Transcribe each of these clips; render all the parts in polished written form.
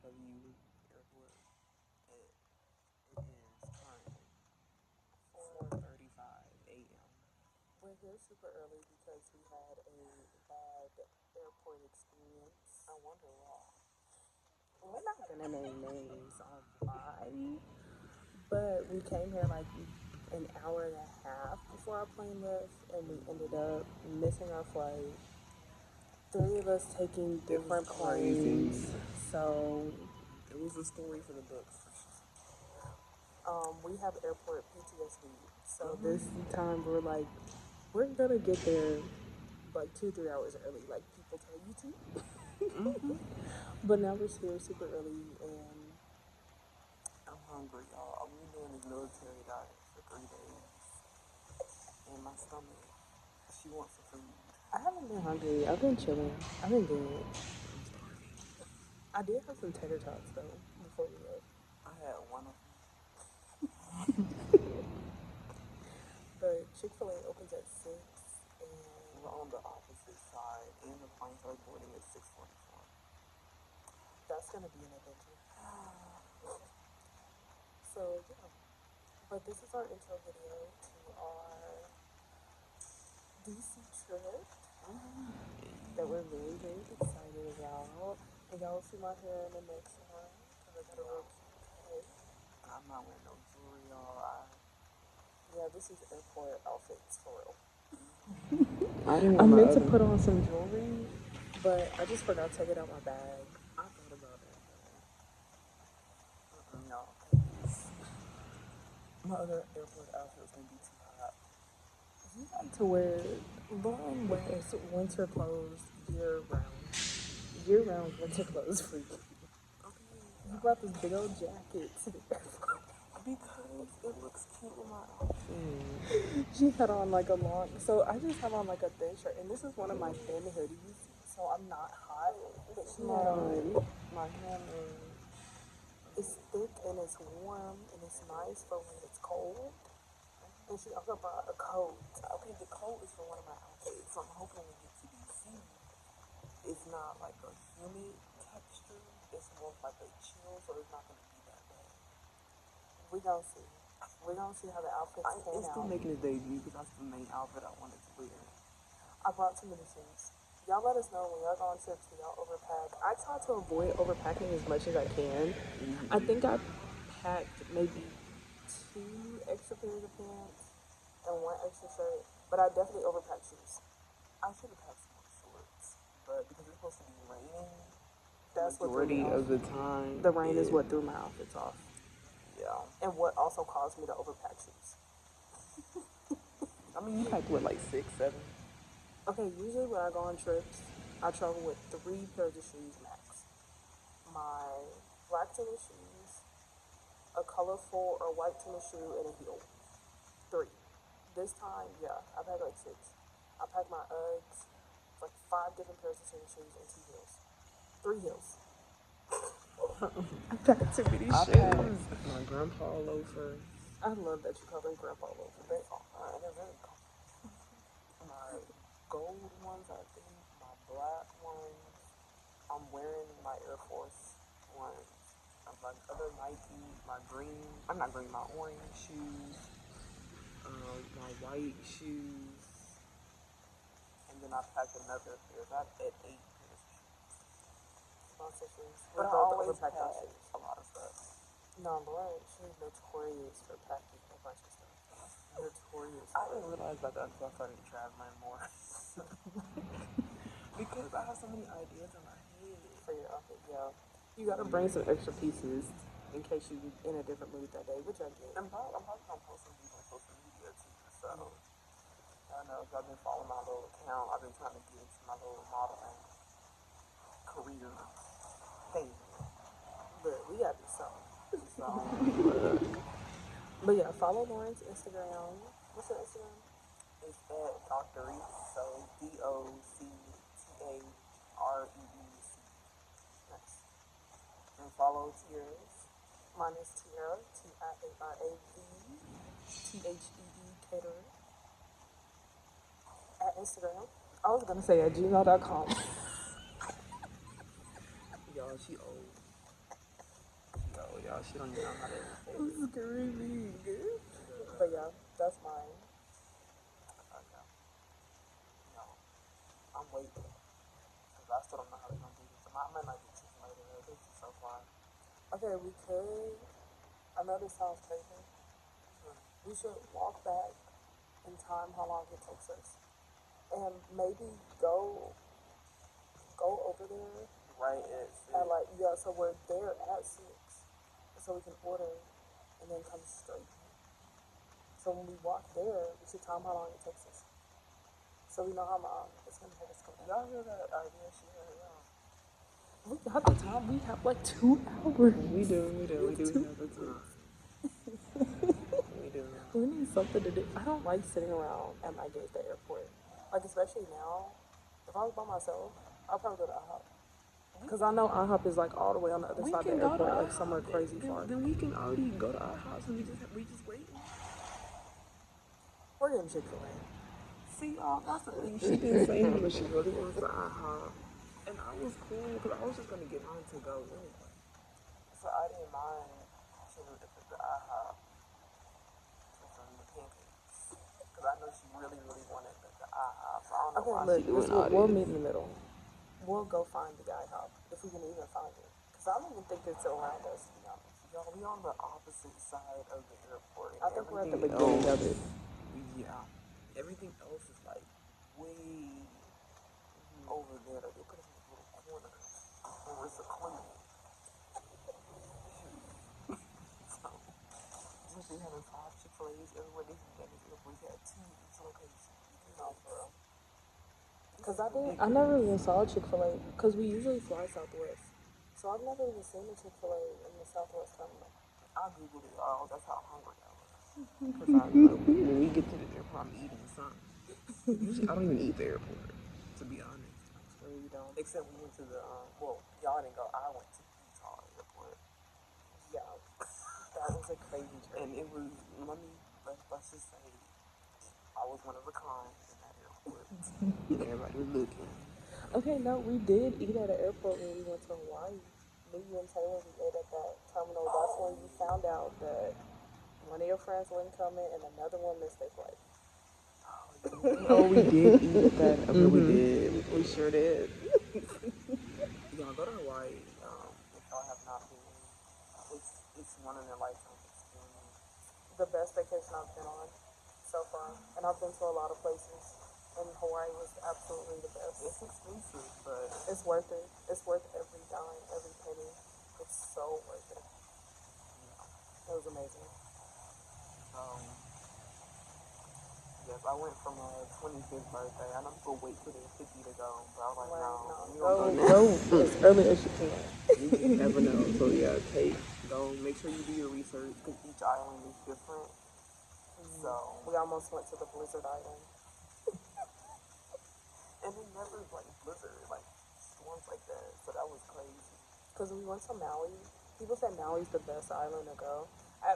DFW Airport. It is currently 4:35 a.m. We're here super early because we had a bad airport experience. I wonder why. We're not gonna name names on why, but we came here like an hour and a half before our plane left, and we ended up missing our flight. Three of us taking different planes, so It was a story for the books. we have airport PTSD. So this time we're like, we're gonna get there like 2-3 hours early, like people tell you to. But now we're here super early, and I'm hungry, y'all. I've been doing this military diet for 3 days, and my stomach, she wants some food. I haven't been hungry. I've been chilling. I've been good. I did have some tater tots though before we left. I had one of them. But Chick-fil-A opens at 6, and We're on the opposite side, and the plane started boarding at 6:44. that's gonna be an adventure. So yeah, but this is our intro video to our DC trip that we're very, very excited about. And y'all will see my hair in the next one because I got a real cute head. I'm not wearing no jewelry, y'all. Yeah, this is airport outfits for real. I meant to put on some jewelry, but I just forgot to take it out my bag. I thought about that. No. My other airport outfit was gonna be too hot. You like to wear, Lauren wears winter clothes year round. Year round winter clothes for you. Okay. You brought this big old jacket to the airport. Because it looks cute with my outfit. She had on like a long, so I just have on like a thin shirt, and this is one of my thin hoodies, so I'm not hot. But she had on, My hammer. it's thick and it's warm and it's nice for when it's cold. And she also brought a coat. Okay, the coat is for one of my outfits, so I'm hoping when we get to DC, it's not like a humid texture. It's more like a chill, so it's not gonna be that bad. We gonna see. We gonna see how the outfits pan It's still out. making its debut because that's the main outfit I wanted to wear. I brought too many shoes. Y'all let us know when y'all go on trips, do y'all overpack? I try to avoid overpacking as much as I can. I think I packed maybe 2 extra pairs of pants and 1 extra shirt, but I definitely overpacked shoes. I should have had some more shorts, but because it's supposed to be raining, That's the what threw me majority off. of the time, The rain is what threw my outfits off, yeah. and what also caused me to overpack shoes. I mean, you packed what, like 6, 7? Okay, usually when I go on trips, I travel with 3 pairs of shoes max. My black tennis shoes, a colorful or white tennis shoe, and a heel. 3. This time, yeah, I packed like 6. I packed my Uggs, like 5 different pairs of tennis shoes and 2 heels. 3 heels. I packed too many I shoes. packed my grandpa loafer. I love that you call them grandpa loafers. They are, and they're very comfortable. My gold ones, I think, my black ones. I'm wearing my Air Force ones. My other Nike, my green, I'm not green, my orange shoes, my white shoes, and then I packed another pair. So I had 8 pairs of shoes. Lots of shoes. But I always pack a lot of stuff. No, Lauren, she's notorious for packing a bunch of stuff. Notorious. I didn't realize about that until I started traveling more. Because I have so many ideas in my head. For your outfit, yeah. You gotta bring some extra pieces in case you're in a different mood that day, which I get. I'm probably gonna post some these on social media too. So I know if y'all been following my little account, I've been trying to get into my little modeling career thing. But we gotta do something. So But yeah, follow Lauren's Instagram. What's her Instagram? it's at Dr. Reese, so DOCTAREEC. Nice. And follow Tiara's. Mine is Tiara, TIARAVTHEE Caterer. At Instagram. I was gonna say at gmail.com. Y'all, she old. y'all. She don't even know how to say I'm it. screaming. But yeah, that's mine. Okay. No, I'm waiting because I still don't know how we're gonna do this. I might not get Chick-fil-A today. This is so far. Okay, we could. I know this sounds crazy. We should walk back and time how long it takes us, and maybe go over there Right at 6. at like yeah. So we're there at 6, so we can order, and then come straight. So when we walk there, we should time how long it takes us, so we know how long it's gonna take us to come back. Y'all hear that idea she had? Yeah. We got the time. We have like 2 hours. We do have the time. We do. We need something to do. I don't like sitting around at my gate at the airport. Like, especially now, if I was by myself, I'd probably go to IHOP. Because I know IHOP is like all the way on the other side of the airport, like somewhere crazy far. Then we can already go to our house and we just wait. We're getting Chick-fil-A. See, y'all, that's the thing. She didn't say how much she really wants to IHOP. And I was cool because I was just going to get mine to go anyway. So I didn't mind chilling at the IHOP for some of the pancakes. Because I know she really wanted the IHOP. So I don't know Okay, why look, she doing all we'll this. meet in the middle. We'll go find the IHOP, if we can even find it. Because I don't even think it's around us, to be honest. Y'all, we on the opposite side of the airport. I think we're at the beginning of it. Yeah. Everything else is like way over there. Like they put us in this little corner and we're secluded. So, since we having 5 Chick-fil-A's everywhere they can get this airport, we had 2 in each location. No, bro. Because I never even saw Chick-fil-A, because we usually fly Southwest. So I've never even seen a Chick-fil-A in the Southwest terminal. I googled it all. That's how hungry I was. Because I know when we get to the airport, I'm eating something. Usually, I don't even eat the airport, to be honest. Actually, you don't. Except we went to the, well, y'all didn't go. I went to Utah Airport. Yeah. That was a crazy trip. And it was, let's just say, I was one of a kind in that airport. Everybody was looking. Okay, no, we did eat at an airport when we went to Hawaii. Me, you, and Taylor, we ate at that terminal. That's when you found out that one of your friends wasn't coming and another one missed their flight. Oh, we did eat at that. Okay, we did. We sure did. Y'all go to Hawaii. If y'all have not been, it's one in a lifetime experience. The best vacation I've been on so far. And I've been to a lot of places. And Hawaii was absolutely the best. It's expensive, but It's worth it. It's worth every dime, every penny. It's so worth it. It was amazing. Yes, I went for my 25th birthday. I know people wait till they're 50 to go, but I was like, no, we Go don't go now. as early as you can. You never know. So yeah, go. Make sure you do your research because each island is different. So We almost went to the Blizzard Island. and it never like blizzard, like storms like that. So that was crazy. Because we went to Maui. People say Maui's the best island to go.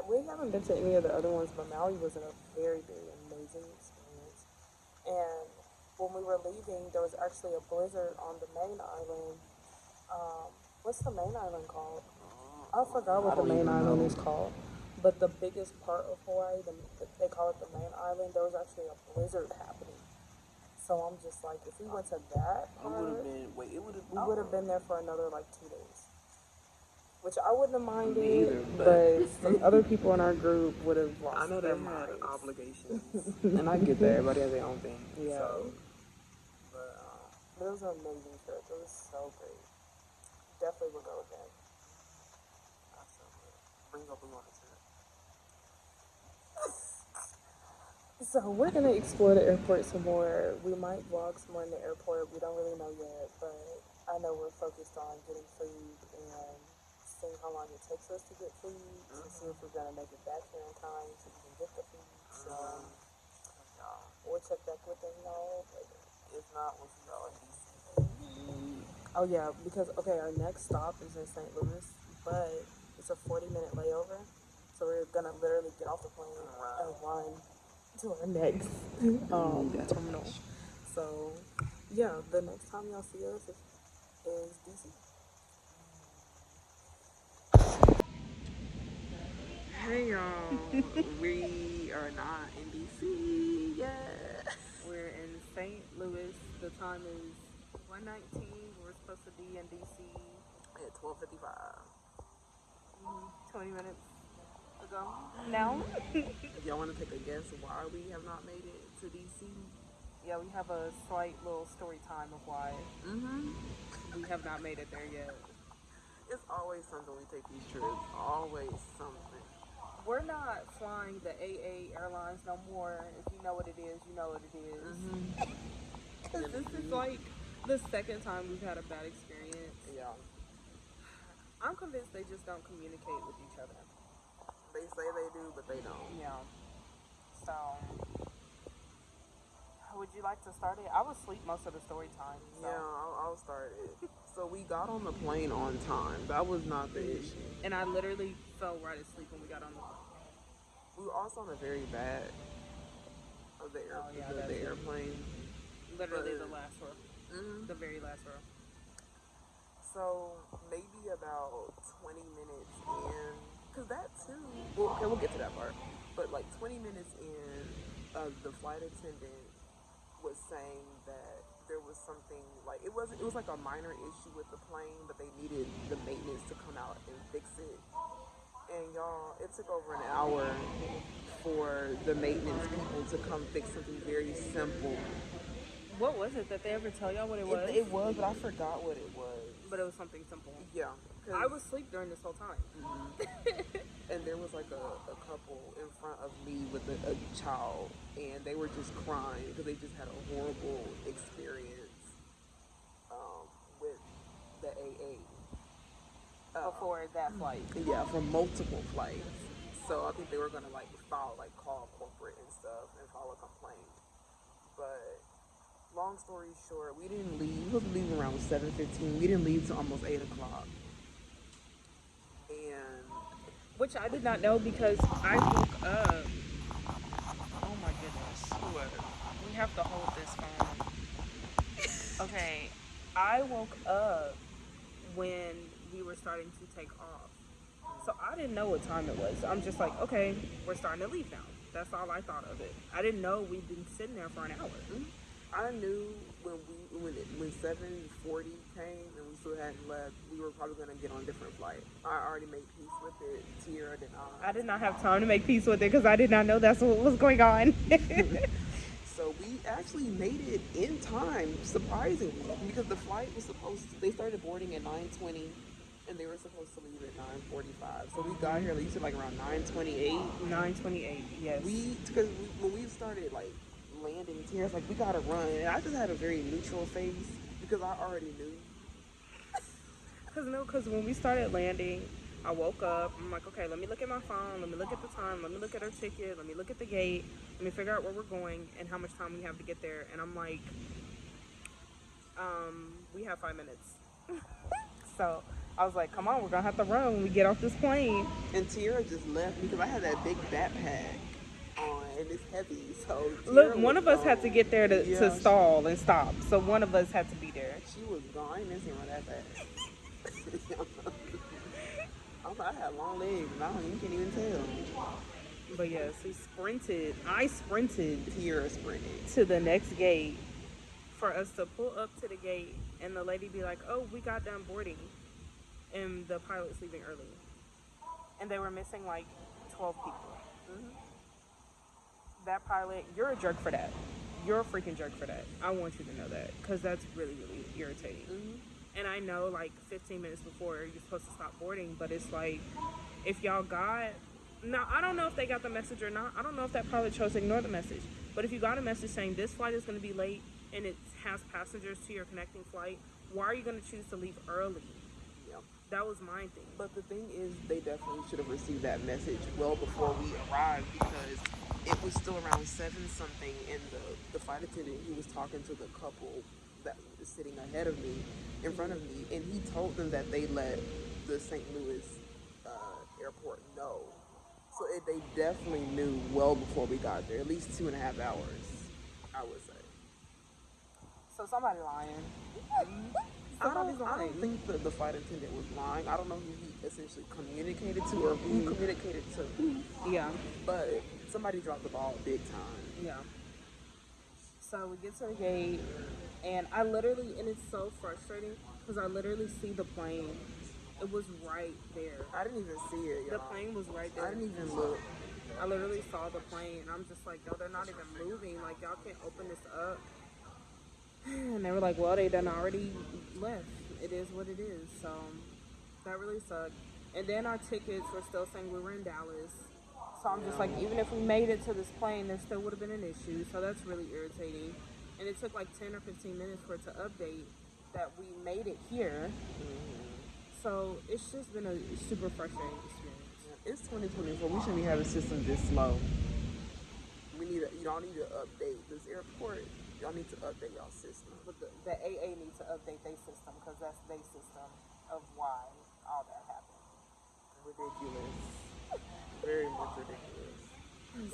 We haven't been to any of the other ones, but Maui was a very, very amazing experience. And when we were leaving, there was actually a blizzard on the main island. What's the main island called? I forgot what the main island is called. But the biggest part of Hawaii, they call it the main island, there was actually a blizzard happening. So I'm just like, if we went to that part, we would have been there for another like 2 days. Which I wouldn't have minded, but some other people in our group would have lost I know their they had minds. obligations, and I get that. Everybody has their own thing. Yeah. So, But it was an amazing trip. It was so great. Definitely would go again. bring up on the trip. So we're gonna explore the airport some more. We might vlog some more in the airport. We don't really know yet, but I know we're focused on getting food and seeing how long it takes us to get food, to see if we're gonna make it back here in time so we can get the food. So we'll check back with y'all later. If not, we'll see y'all in DC. Oh yeah, because our next stop is in St. Louis, but it's a 40-minute layover, so we're gonna literally get off the plane and run to our next terminal. So yeah, the next time y'all see us is DC. Hey y'all, we are not in DC yet. We're in St. Louis. The time is 1:19. We're supposed to be in DC At 12:55. 20 minutes ago. Now, Y'all want to take a guess why we have not made it to DC? yeah, we have a slight little story time of why Mm-hmm. we have not made it there yet. It's always something we take these trips. Always something. We're not flying the AA Airlines no more. If you know what it is, you know what it is. Mm-hmm. Because this is like the second time we've had a bad experience. Yeah. I'm convinced they just don't communicate with each other. They say they do, but they don't. Yeah. So, would you like to start it? I was asleep most of the story time. So. Yeah, I'll start it. So we got on the plane on time. That was not the issue. And I literally fell right asleep when we got on the plane. We were also on the very back of the airplane. Literally the last row. Mm-hmm. The very last row. So maybe about 20 minutes in, because that too, well, okay, we'll get to that part. But like 20 minutes in, the flight attendant was saying that there was something like it was like a minor issue with the plane, but they needed the maintenance to come out and fix it. And y'all, it took over an hour for the maintenance people to come fix something very simple. What was it? Did they ever tell y'all what it was? It was, but I forgot what it was. But it was something simple. Yeah. I was asleep during this whole time. Mm-hmm. And there was like a couple in front of me with a child, and they were just crying because they just had a horrible experience with the AA. Before that flight. Yeah, for multiple flights. So I think they were gonna call corporate and stuff and file a complaint. But long story short, we didn't leave. We were supposed to leave around 7:15. We didn't leave till almost 8 o'clock. And Which I did not know because I woke up. Oh my goodness. We have to hold this phone. Okay. I woke up when we were starting to take off. So I didn't know what time it was. I'm just like, okay, we're starting to leave now. That's all I thought of it. I didn't know we'd been sitting there for an hour. I knew when 7:40 came and we still hadn't left, we were probably gonna get on a different flight. I already made peace with it. Tiara did not. I did not have time to make peace with it because I did not know that's what was going on. So we actually made it in time, surprisingly, because the flight was they started boarding at 9:20 and they were supposed to leave at 9:45. So we got here, like you said, like around 9:28. 9:28, yes. Because when we started like landing, Tiara's like, we gotta run. And I just had a very neutral face because I already knew. Because when we started landing, I woke up. I'm like, okay, let me look at my phone. Let me look at the time. Let me look at our ticket. Let me look at the gate. Let me figure out where we're going and how much time we have to get there. And I'm like, we have 5 minutes. So I was like, come on, we're going to have to run when we get off this plane. And Tiara just left because I had that big backpack on and it's heavy. So look, one of us had to get there to stall and stop. So one of us had to be there. She was gone. I ain't missing her that fast. I had long legs. You can't even tell. But yes, I sprinted. Tiara sprinted to the next gate for us to pull up to the gate and the lady be like, oh, we got done boarding and the pilot's leaving early. And they were missing like 12 people. Mm-hmm. That pilot, you're a jerk for that. You're a freaking jerk for that. I want you to know that because that's really, really irritating. Mm-hmm. And I know like 15 minutes before you're supposed to stop boarding, but it's like, if y'all got, now I don't know if they got the message or not. I don't know if that pilot chose to ignore the message. But if you got a message saying this flight is going to be late and it has passengers to your connecting flight, why are you going to choose to leave early? Yeah. That was my thing. But the thing is, they definitely should have received that message well before we arrived because it was still around 7-something and the flight attendant, he was talking to the couple that was sitting ahead of me, in front of me, and he told them that they let the St. Louis airport know. So they definitely knew well before we got there, at least 2.5 hours, I would say. So somebody lying. somebody's I lying. don't think the flight attendant was lying. I don't know who he essentially communicated to or who communicated to who. Yeah. But somebody dropped the ball big time. Yeah. So we get to the gate, and I literally, and it's so frustrating because I literally see the plane. It was right there. I didn't even see it, The y'all. plane was right I there. didn't even look. I literally saw the plane, and I'm just like, yo, they're not even moving. Like, y'all can't open this up. And they were like, well, they done already left. It is what it is. So that really sucked. And then our tickets were still saying we were in Dallas. So I'm just like, even if we made it to this plane, there still would have been an issue. So that's really irritating. And it took like 10 or 15 minutes for it to update that we made it here. So it's just been a super frustrating experience. It's 2024. We shouldn't be having systems this slow. Y'all need to update this airport. Y'all need to update y'all system. But the AA needs to update their system because that's their system of why all that happened. Ridiculous. Very much ridiculous.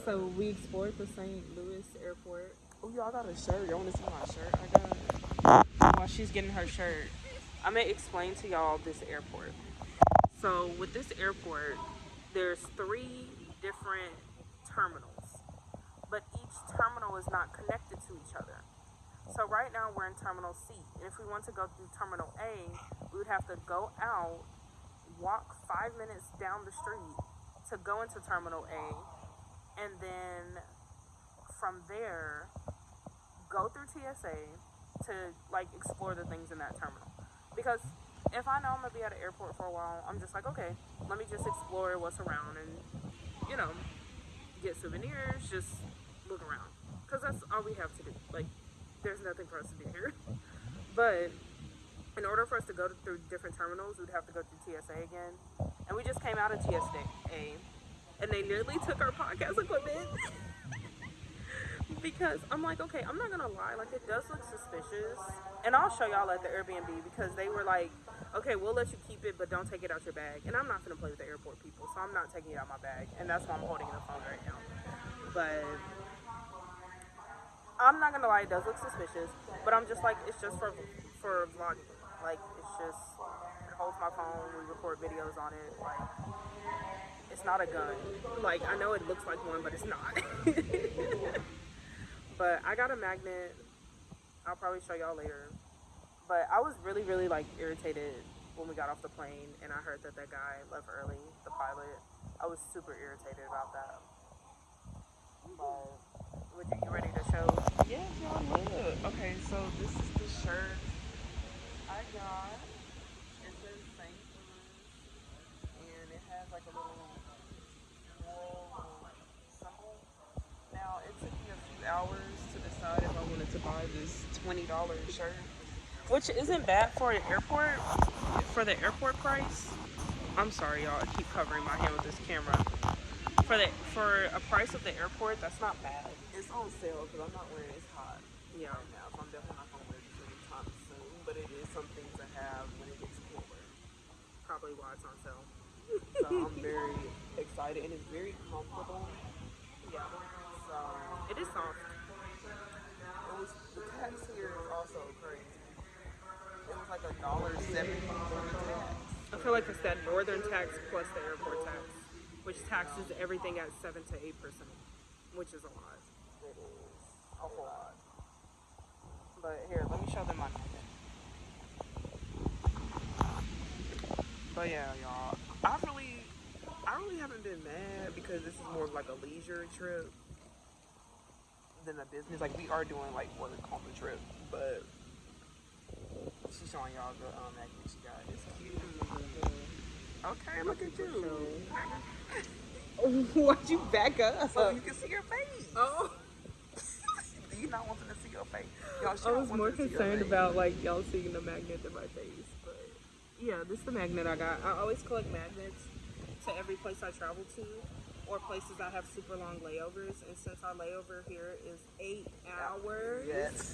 So we explored the St. Louis airport. Oh, y'all got a shirt. Y'all want to see my shirt I got? While she's getting her shirt, I'm going to explain to y'all this airport. So with this airport, there's 3 different terminals, but each terminal is not connected to each other. So right now we're in Terminal C, and if we want to go through Terminal A, we would have to go out, walk 5 minutes down the street to go into Terminal A, and then from there go through TSA to like explore the things in that terminal. Because if I know I'm gonna be at an airport for a while, I'm just like, okay, let me just explore what's around and, you know, get souvenirs, just look around. Because that's all we have to do. Like, there's nothing for us to do here. But in order for us to go through different terminals, we'd have to go through TSA again. And we just came out of TSA, and they nearly took our podcast equipment. Because I'm like, okay, I'm not gonna lie, like it does look suspicious. And I'll show y'all at the Airbnb because they were like, okay, we'll let you keep it, but don't take it out your bag. And I'm not gonna play with the airport people, so I'm not taking it out my bag. And that's why I'm holding the phone right now. But I'm not gonna lie, it does look suspicious. But I'm just like, it's just for vlogging. Like, it's just, it holds my phone, we record videos on it. Like, it's not a gun. Like, I know it looks like one, but it's not. But I got a magnet. I'll probably show y'all later. But I was really, really like irritated when we got off the plane and I heard that guy left early, the pilot. I was super irritated about that. But would you get ready to show? Yeah, y'all look. Okay, so this is the shirt I got. It says St. Louis, and it has like a little floral symbol. Now, it took me a few hours to decide if I wanted to buy this $20 shirt. Which isn't bad for an airport, for the airport price. I'm sorry, y'all. I keep covering my hand with this camera. For a price of the airport, that's not bad. It's on sale because I'm not wearing it. It's hot Yeah. right now, so I'm definitely not going to wear this anytime soon. But it is something to have when it gets cooler. Probably why it's on sale. So I'm very excited, and it's very comfortable. Yeah. So It is soft. the tax here is also crazy. It was like $1.70 for the tax. I feel like it's that northern tax plus the airport tax, which taxes everything at 7 to 8%, which is a lot. It is a whole lot. But here, let me show them my magnet. But yeah, y'all, I really haven't been mad because this is more of like a leisure trip than a business. Like, we are doing like work on the trip, but she's showing y'all the magnet she got. It's cute. Okay, look at you. Why'd you back up? So you can see your face. Oh. Do you not want them to see your face? Y'all, I was more concerned about like y'all seeing the magnet in my face, but yeah, this is the magnet I got. I always collect magnets to every place I travel to, or places I have super long layovers. And since our layover here is 8 hours, yes,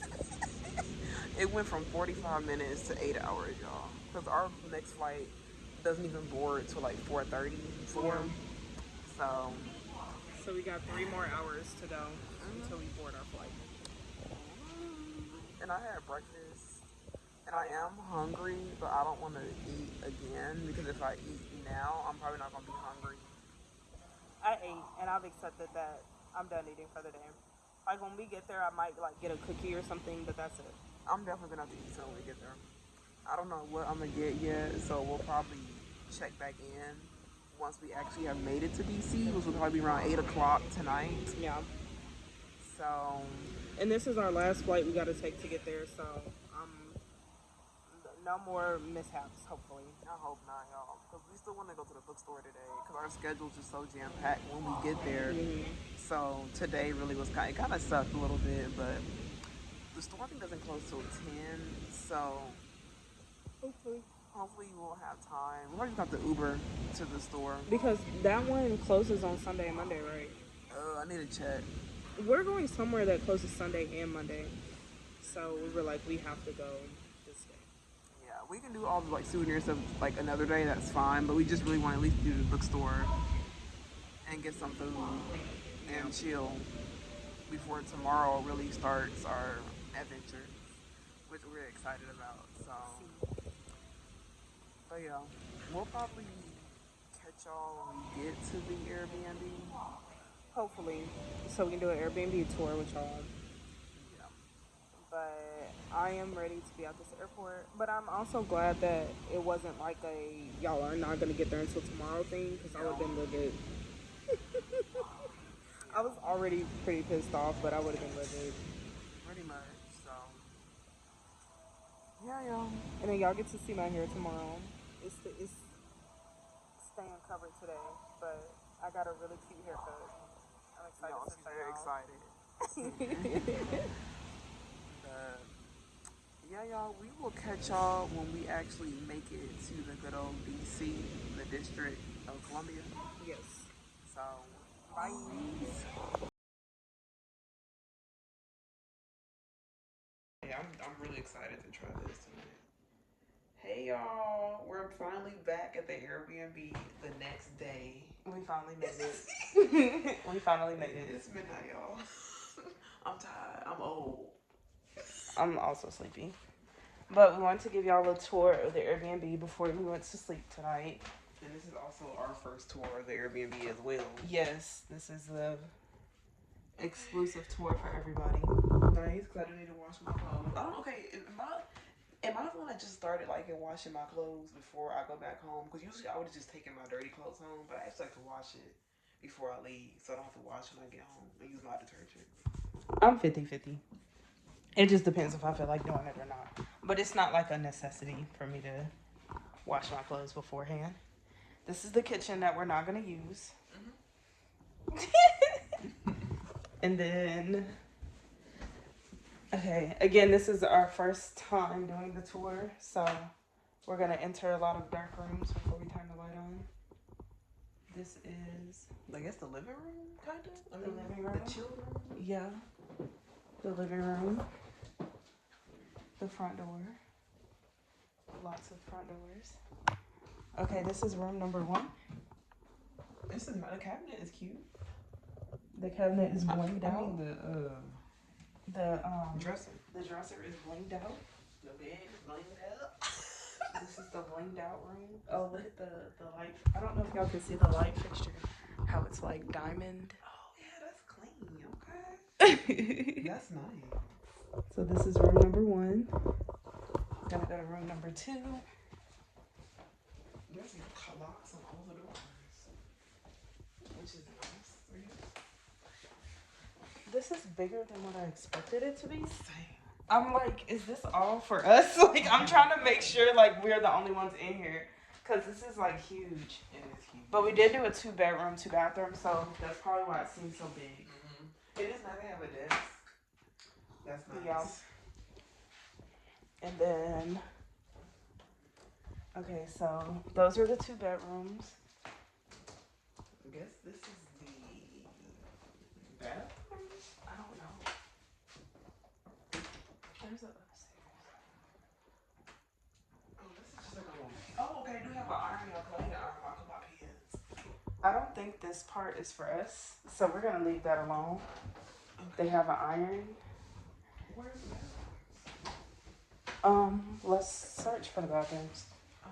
it went from 45 minutes to 8 hours, y'all. Because our next flight doesn't even board till like 4:30, 4. So we got 3 more hours to go until we board our flight. And I had breakfast And I am hungry, but I don't want to eat again because if I eat now, I'm probably not going to be hungry. I ate, and I've accepted that I'm done eating for the day. Like when we get there, I might like get a cookie or something, but that's it. I'm definitely going to have to eat something when we get there. I don't know what I'm going to get yet, so we'll probably check back in once we actually have made it to DC, which will probably be around 8 o'clock tonight. Yeah. So, And this is our last flight we got to take to get there, so no more mishaps, hopefully. I hope not, y'all, because we still want to go to the bookstore today because our schedule's just so jam packed when we get there. So today really was kind of sucked a little bit, but the store I think doesn't close till 10, so hopefully we'll have time. We're just going to have to Uber to the store. Because that one closes on Sunday and Monday, right? I need to check. We're going somewhere that closes Sunday and Monday, so we were like, we have to go this day. Yeah, we can do all the like souvenir stuff like another day. That's fine, but we just really want to at least do the bookstore and get some food and chill before tomorrow really starts our adventure, which we're excited about. So, but yeah, we'll probably catch y'all when we get to the Airbnb. Hopefully, so we can do an Airbnb tour with y'all. Yeah. But I am ready to be at this airport. But I'm also glad that it wasn't like a y'all are not gonna get there until tomorrow thing, because I would have been livid. I was already pretty pissed off, but I would have been livid. Pretty much. So, yeah, y'all. And then y'all get to see my hair tomorrow. It's staying covered today, but I got a really cute haircut. I'm excited Y'all, to she's show very y'all. excited. Yeah, y'all, we will catch y'all when we actually make it to the good old DC, the District of Columbia. Yes. So, bye. Yeah, I'm really excited to try this tonight. Hey y'all, we're finally back at the Airbnb the next day. We finally made it. We finally made it. It's midnight, y'all. I'm tired. I'm old. I'm also sleepy. But we wanted to give y'all a tour of the Airbnb before we went to sleep tonight. And this is also our first tour of the Airbnb as well. Yes, this is the exclusive tour for everybody. Nice, because I do need to wash my clothes. I don't. Okay, am I the one that just started like washing my clothes before I go back home? Because usually I would have just taken my dirty clothes home, but I actually like to wash it before I leave, so I don't have to wash when I get home and use my detergent. I'm 50-50. It just depends if I feel like doing it or not. But it's not like a necessity for me to wash my clothes beforehand. This is the kitchen that we're not going to use. Mm-hmm. And then, okay, again, this is our first time doing the tour. So we're going to enter a lot of dark rooms before we turn the light on. This is, I guess, the living room, kind of? The living room? The chill room? Yeah. The living room. The front door. Lots of front doors. Okay, this is room number 1. The cabinet is cute. The cabinet is blinged out. I mean The dresser. The dresser is blinged out. The bed is blinged out. This is the blinged out room. Oh, look at the light. I don't know if y'all can see the light fixture. How it's like diamond. Oh yeah, that's clean. Okay. That's nice. So this is room number 1. Gonna go to room number 2. There's locks on all the doors, which is nice. This is bigger than what I expected it to be. I'm like, is this all for us? Like, I'm trying to make sure like we're the only ones in here, cause this is like huge. It is huge. But we did do a 2-bedroom, 2-bathroom, so that's probably why it seems so big. Mm-hmm. It is nice to have a desk. That's nice. Yeah. And then, okay, so those are the 2 bedrooms. I guess this is the bathroom? I don't know. There's a upstairs. Oh, this is just like a room. Oh, okay, I do have an iron. I need to iron my pants. I don't think this part is for us, so we're gonna leave that alone. Okay. They have an iron. Where's the bathroom? Let's search for the bathrooms. I'm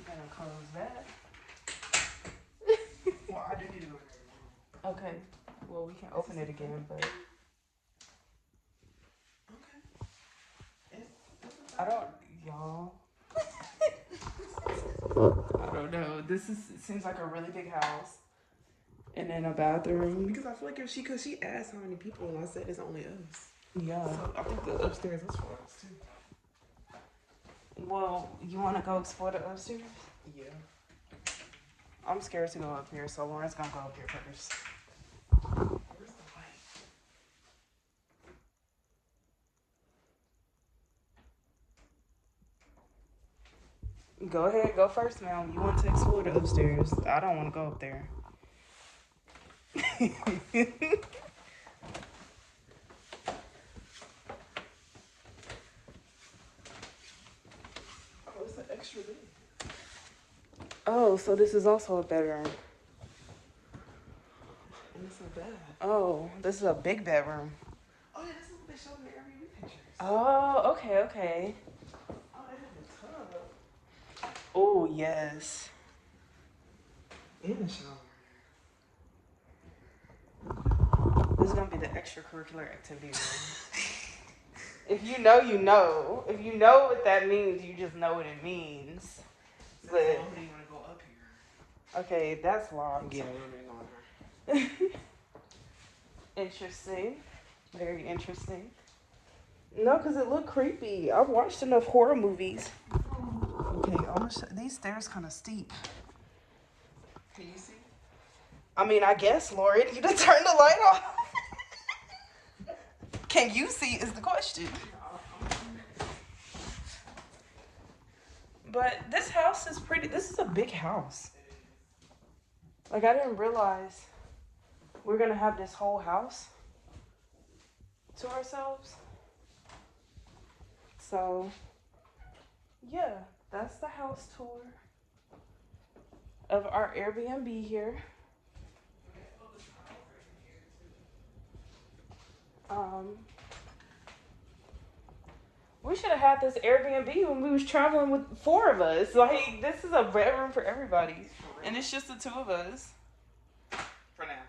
gonna close that. Well, I do need to go there. Okay. Well, we can open it again, but Okay. I don't, y'all. I don't know. It seems like a really big house, and then a bathroom. Because I feel like if she asked how many people, and I said it's only us. Yeah. So I think the upstairs is for us too. Well, you want to go explore the upstairs? Yeah. I'm scared to go up here, so Lauren's gonna go up here first. Where's the light? Go ahead, go first, ma'am. You want to explore the upstairs? I don't want to go up there. Oh, it's an extra bed. Oh, so this is also a bedroom. And it's not bad. Oh, this is a big bedroom. Oh yeah, this is what they showed in the Airbnb pictures. Oh, okay, okay. Oh, they have a tub. Oh, yes. And a shower. This is gonna be the extracurricular activity room. If you know, you know. If you know what that means, you just know what it means. So But how long do you want to go up here? okay, that's locked. Yeah, we're going there. Interesting. Very interesting. No, because it looked creepy. I've watched enough horror movies. Okay, these stairs kind of steep. Can you see? I mean, I guess, Lauren, you done turned the light off. Can you see is the question. But this house is pretty, this is a big house. Like, I didn't realize we're going to have this whole house to ourselves. So, yeah, that's the house tour of our Airbnb here. We should have had this Airbnb when we was traveling with 4 of us. Like, this is a bedroom for everybody. And it's just the 2 of us. For now.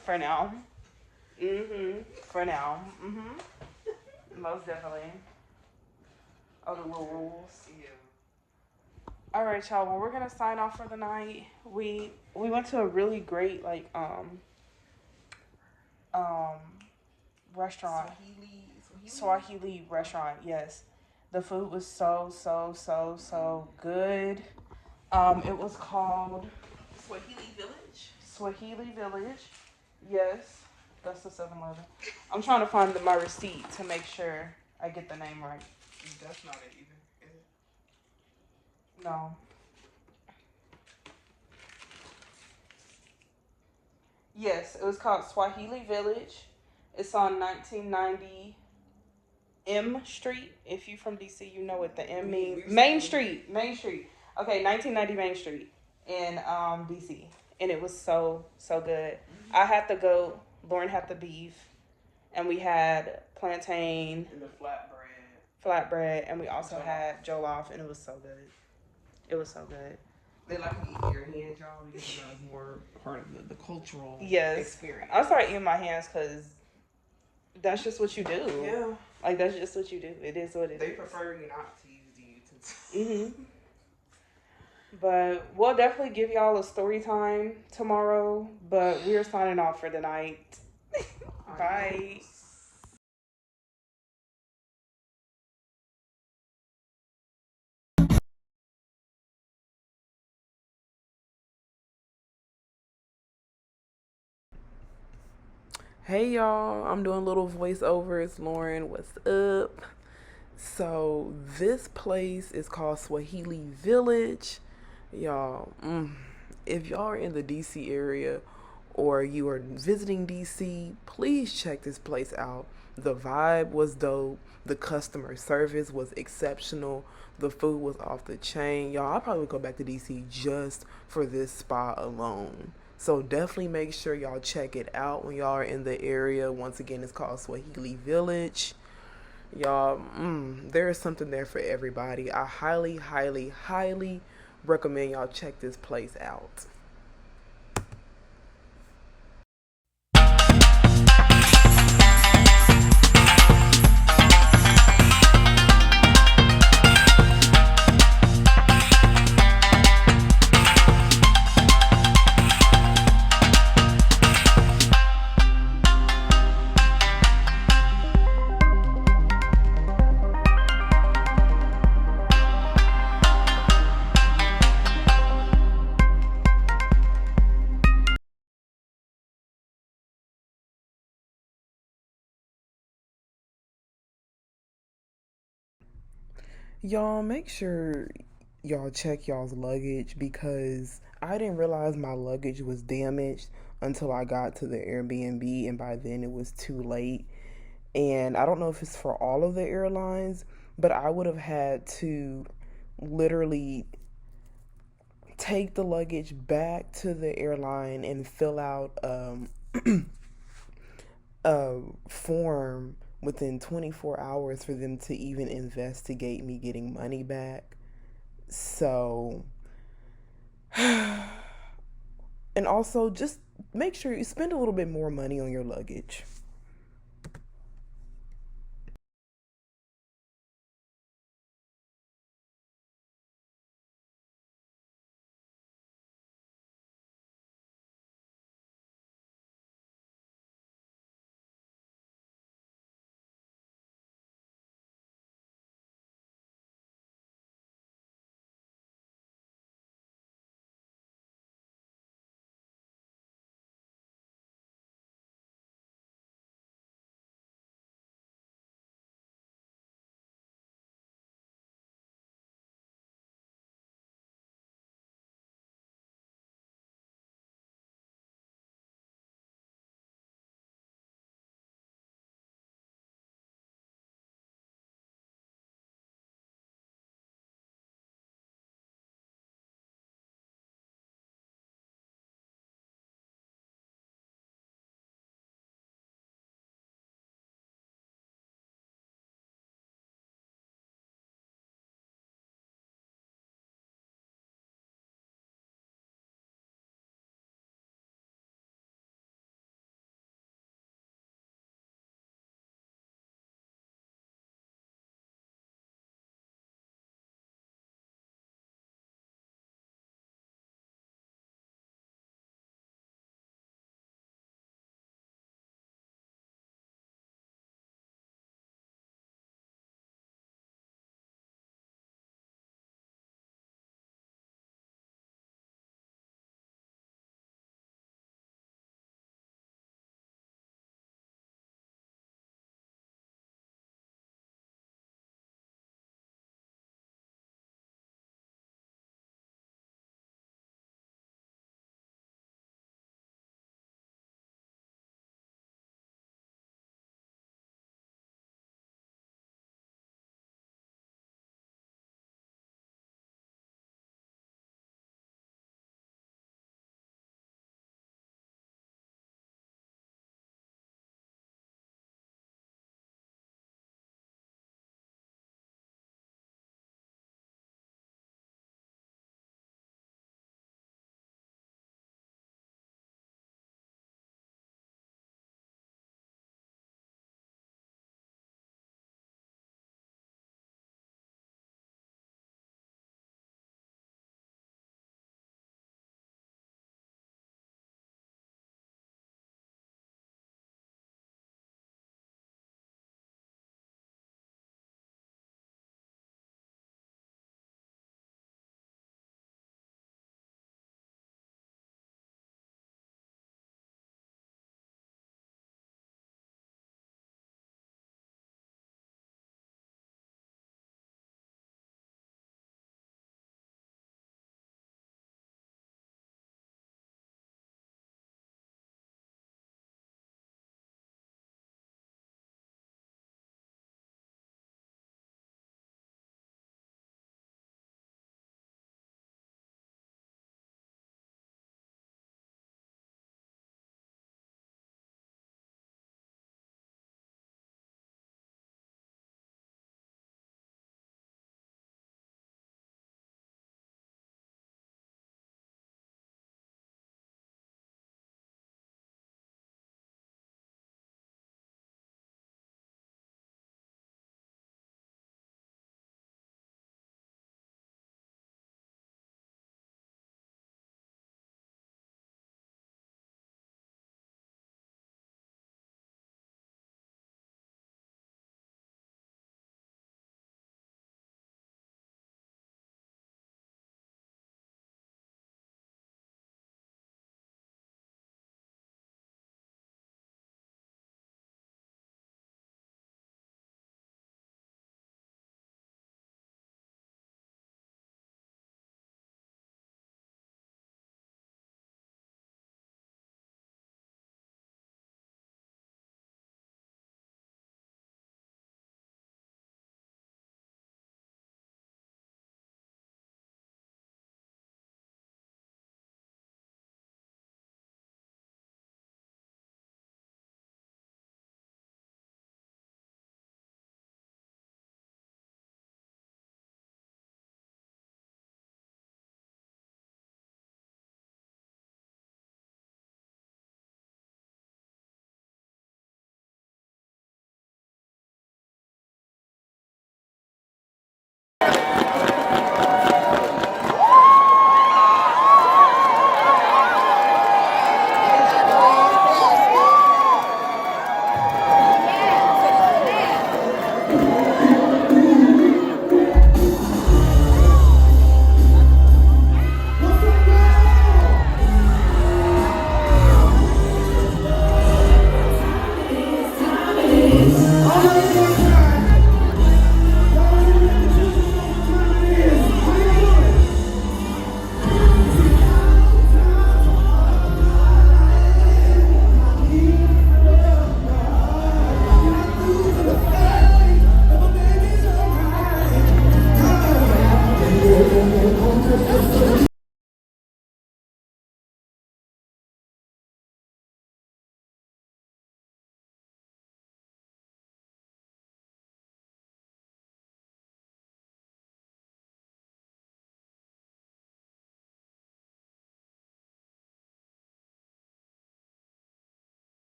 For now. For now. Most definitely. Oh, the little rules. Yeah. All right, y'all. Well, we're gonna sign off for the night. We went to a really great restaurant. Swahili restaurant. Yes, the food was so good. It was called Swahili Village. Yes, that's the 7-Eleven. I'm trying to find my receipt to make sure I get the name right. That's not it either, is it? No. Yes, it was called Swahili Village. It's on 1990 M Street. If you're from DC, you know what the M means. Main Street. Okay, 1990 Main Street in DC. And it was so good. I had the goat, Lauren had the beef, and we had plantain. And the flatbread, and we also had jollof, and it was so good. It was so good. They like to eat your hand, y'all, because it's more part of the cultural experience. I started eating my hands because that's just what you do. Yeah. Like, that's just what you do. It is what it is. They prefer you not to use the utensils. But we'll definitely give y'all a story time tomorrow, but we're signing off for the night. Bye. Hey y'all, I'm doing little voiceovers. Lauren, what's up? So this place is called Swahili Village. Y'all, if y'all are in the DC area or you are visiting DC, please check this place out. The vibe was dope. The customer service was exceptional. The food was off the chain. Y'all, I probably would go back to DC just for this spot alone. So definitely make sure y'all check it out when y'all are in the area. Once again, it's called Swahili Village. Y'all, there is something there for everybody. I highly, highly, highly recommend y'all check this place out. Y'all make sure y'all check y'all's luggage because I didn't realize my luggage was damaged until I got to the Airbnb, and by then it was too late. And I don't know if it's for all of the airlines, but I would have had to literally take the luggage back to the airline and fill out a form within 24 hours for them to even investigate me getting money back. So, and also just make sure you spend a little bit more money on your luggage.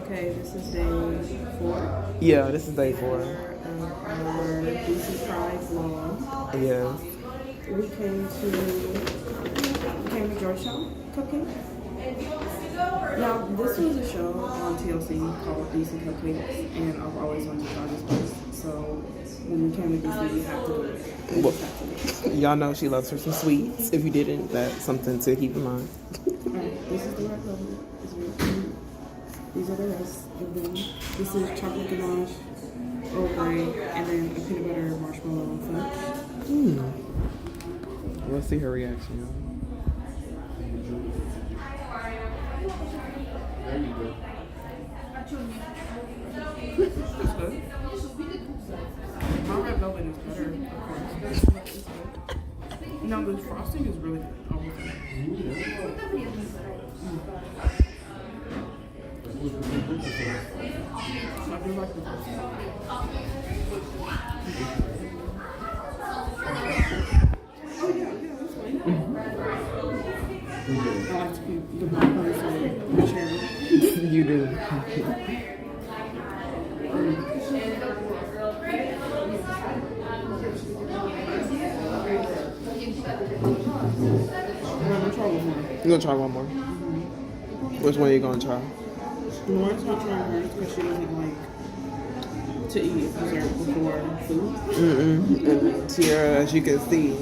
Okay, this is day 4. Yeah, this is day 4. Our DC Pride vlog. Yeah. We came to Georgetown Cupcake. Now, this was a show on TLC called DC Cupcakes, and I've always wanted to try this place. So when we came to DC, we have to do it. We just have to do it. Y'all know she loves her some sweets. If you didn't, that's something to keep in mind. Alright, this is the red velvet. It's very cute. These are the rest of them. This is chocolate ganache, Earl Grey, and then a peanut butter marshmallow fudge. Let's see her reaction, y'all. It's good. My red velvet is better, of course. But it's good. No, the frosting is really good. I do like the frosting. Oh yeah, that's fine. I like to keep the blackberries and the cherry. You do. You gonna try one more? Which one are you gonna try? Lauren's not trying hers because she doesn't like to eat dessert before food. And Tiara, as you can see,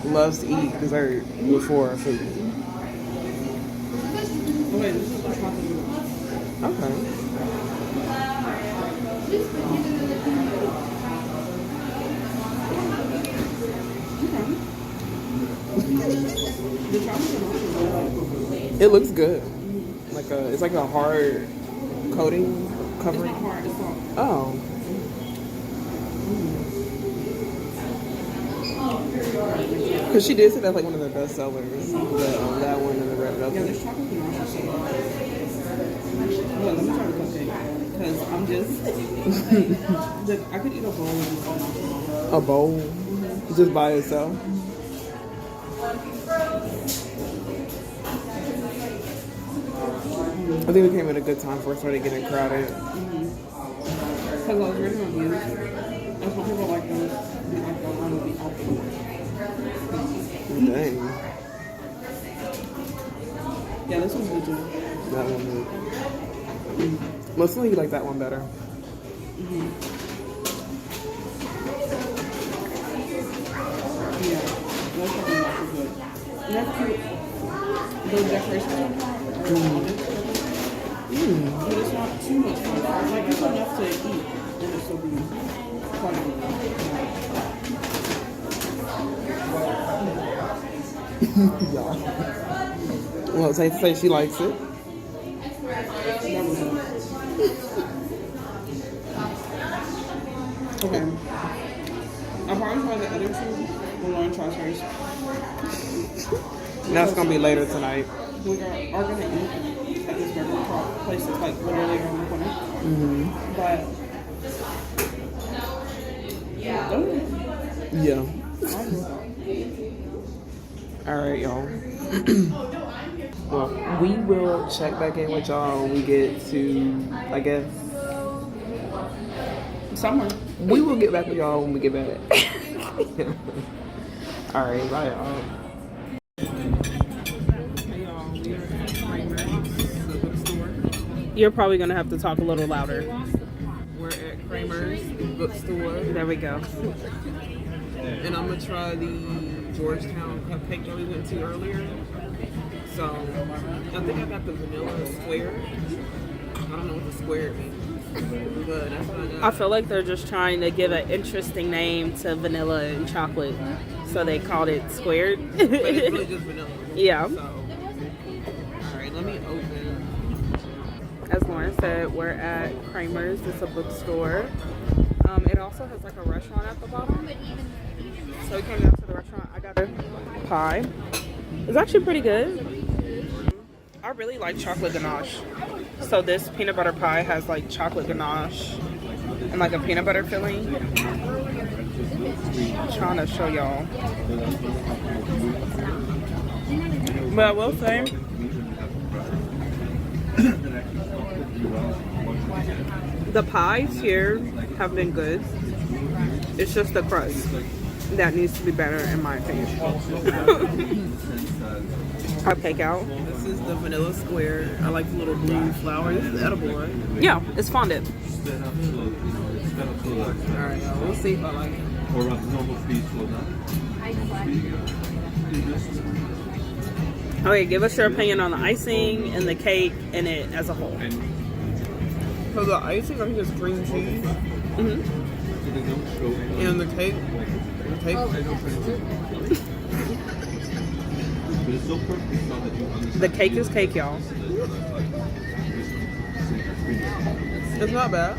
loves to eat dessert before food. Oh wait, this is the chocolate. Okay. The chocolate is also good. It looks good. It's like a hard coating It's covering. not hard, it's soft. Oh. Because she did say that's like one of their best sellers. That one and the red Yeah, velvet. this chocolate ganache is so good. Well, let me try the cupcake. Because I'm just... I could eat a bowl of this ganache. A bowl, just by itself. I think we came at a good time before it started getting crowded. Because I was reading reviews, and some people like those, like the line would be out the door. Dang. Yeah, this one's good too. That one is. Mostly you like that one better. Yeah, those chocolate ganache is good. And that's cute. Those decorations on top are on it. But it's not too much fun. Like, it's enough to eat, and it still be quality. Well, it's safe to say she likes it. That was it. Okay. I'll probably try the other two when Lauren tries hers. That's gonna be later tonight. We are going to eat at this burger place that's like literally around the corner. But, Yeah. All right, y'all. Well, we will check back in with y'all when we get to, I guess. somewhere. We will get back with y'all when we get back. All right, bye, y'all. You're probably gonna have to talk a little louder. We're at Kramer's bookstore. There we go. And I'm gonna try the Georgetown cupcake that we went to earlier. So I think I got the vanilla square. I don't know what the square means, but that's what I got. I feel like they're just trying to give an interesting name to vanilla and chocolate, so they called it squared. But it's really just vanilla. Yeah. So, all right, let me open. As Lauren said, we're at Kramer's. It's a bookstore. It also has like a restaurant at the bottom. So we came down to the restaurant. I got a pie. It's actually pretty good. I really like chocolate ganache. So this peanut butter pie has like chocolate ganache and like a peanut butter filling. I'm trying to show y'all. But I will say, The pies here have been good. It's just the crust that needs to be better, in my opinion. Cupcake out. This is the vanilla square. I like the little blue flower. This is edible, right? Yeah, it's fondant. Alright, y'all. We'll see if I like it. Okay, give us your opinion on the icing and the cake and it as a whole. So the icing, I think is cream cheese. Mm-hmm. And the cake. The cake is cake, y'all. It's not bad.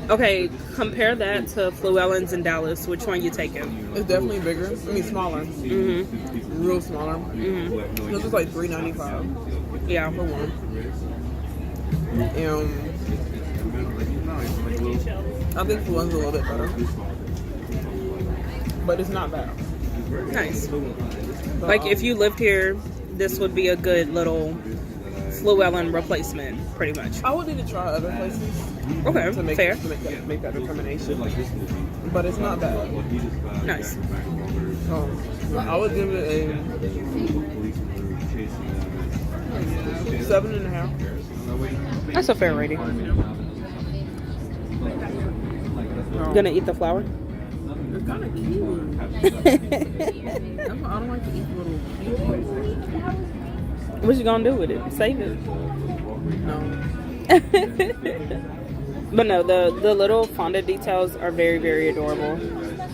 Okay, compare that to Llewellyn's in Dallas. Which one you taking? It's definitely bigger. I mean, smaller. Mm-hmm. Real smaller. Mm-hmm. This is like $3.95 Yeah. for one. I think the one's a little bit better, but it's not bad. Nice. Like if you lived here, this would be a good little Llewellyn replacement, pretty much. I would need to try other places. Okay, to make, fair. To make that determination, but it's not bad. Nice. I would give it a 7.5. That's a fair rating. Gonna eat the flour? It's kind of cute. That's why I don't like to eat little cute. What you gonna do with it? Save it? No. But no, the little fondant details are very, very adorable.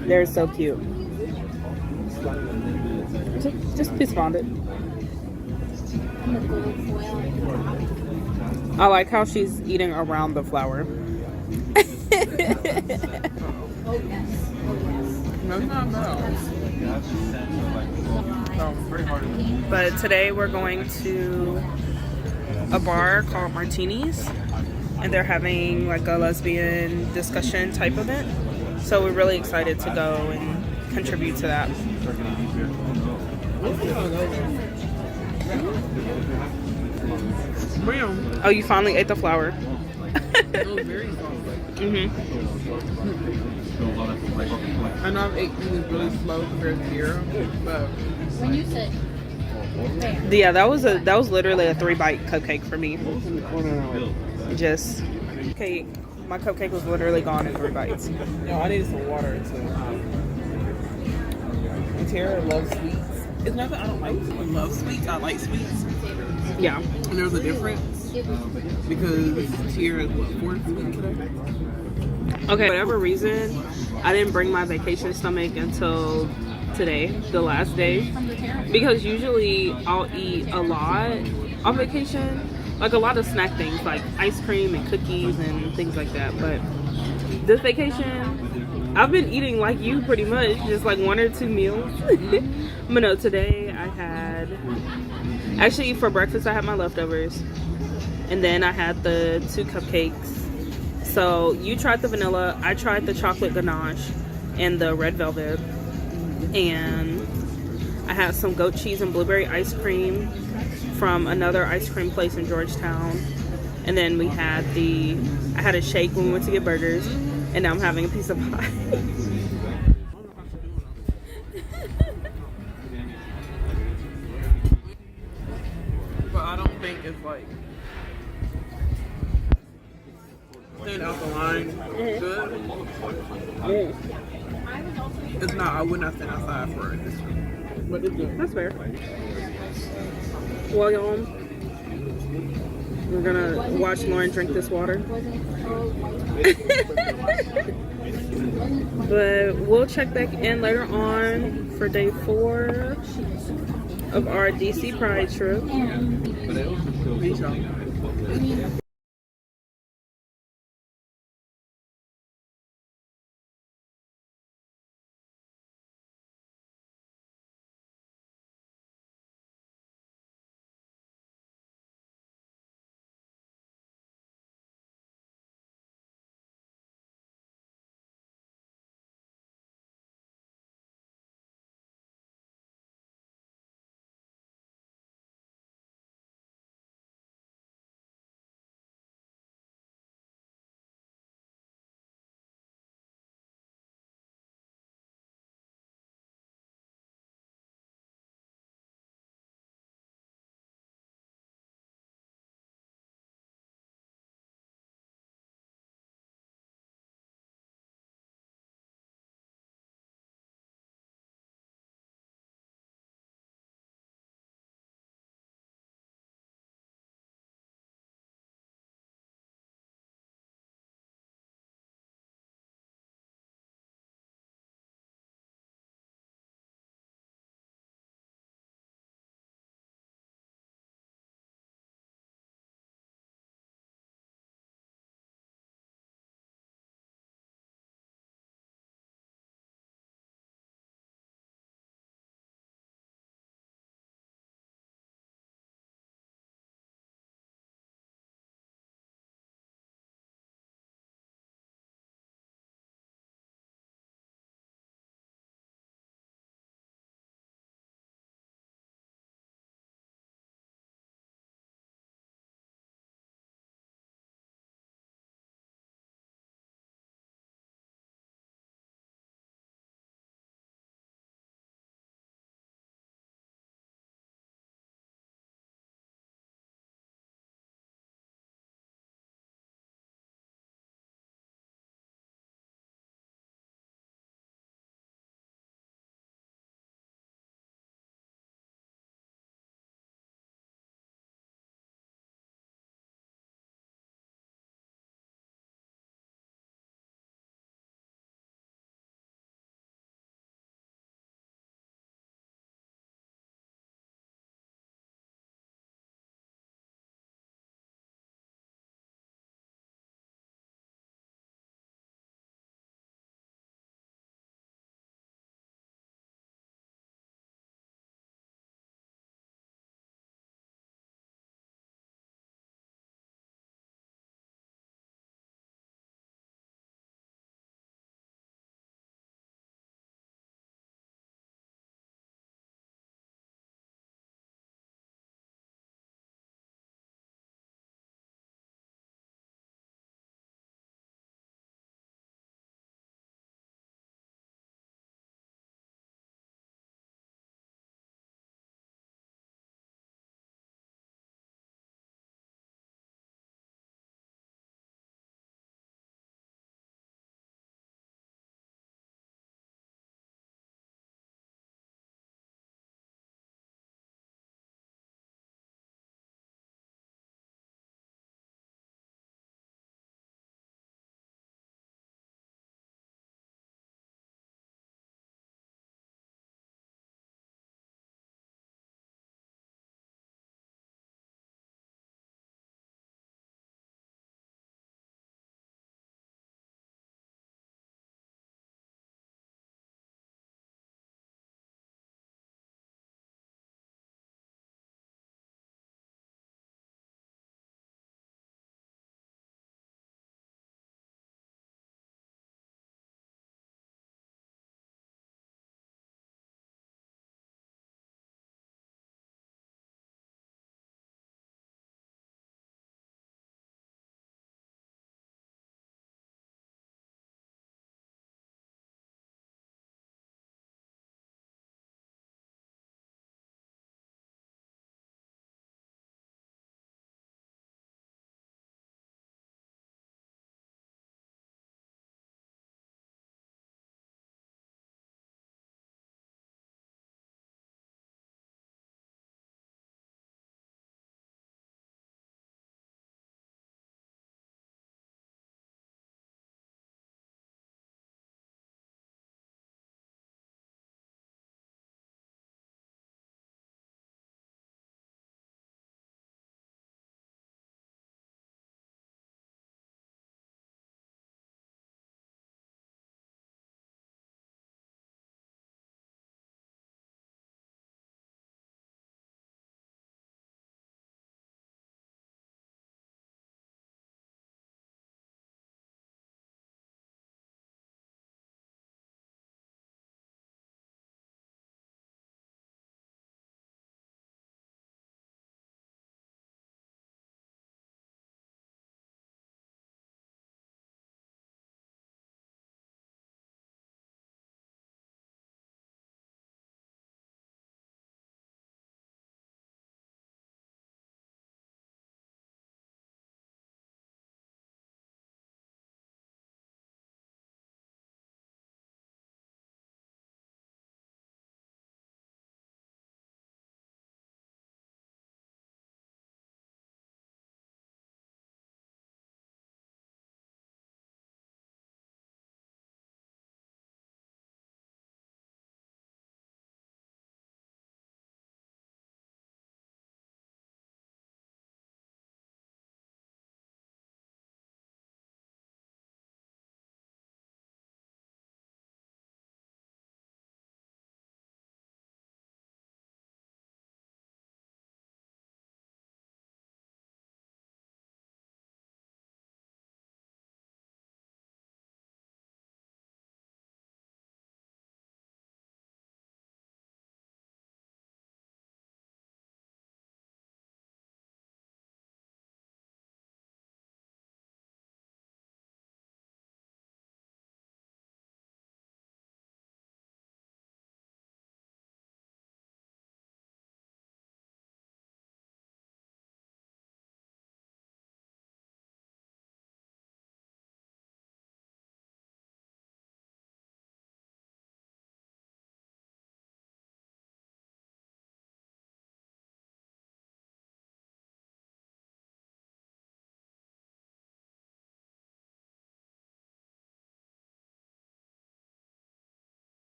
They're so cute. Just piece of fondant. I like how she's eating around the flour. No, it's not bad. But today we're going to a bar called Martini's, and they're having like a lesbian discussion type event. So we're really excited to go and contribute to that. Oh, you finally ate the flour. Mm-hmm. I know I've eaten these really slow compared to here, but When you sit, Yeah, that was literally a 3-bite cupcake for me. Just cake. My cupcake was literally gone in 3 bites. no, I needed some water too. And Tara loves sweets. It's not that I don't love sweets. I like sweets. Yeah. And there's a difference because Tara is what, 4th sweet today. Okay. For whatever reason, I didn't bring my vacation stomach until today, the last day, because usually I'll eat a lot on vacation, like a lot of snack things like ice cream and cookies and things like that. But this vacation, I've been eating like you pretty much, just like 1 or 2 meals. But no, today I had, actually for breakfast I had my leftovers, and then I had the 2 cupcakes. So you tried the vanilla, I tried the chocolate ganache and the red velvet, and I had some goat cheese and blueberry ice cream from another ice cream place in Georgetown. And then I had a shake when we went to get burgers, and now I'm having a piece of pie. But I don't think it's like staying out the line good. It's not. I would not stand outside for it. But it's good. That's fair. Well, y'all, we're gonna watch Lauren drink this water. But we'll check back in later on for day 4 of our DC Pride trip. Peace, y'all.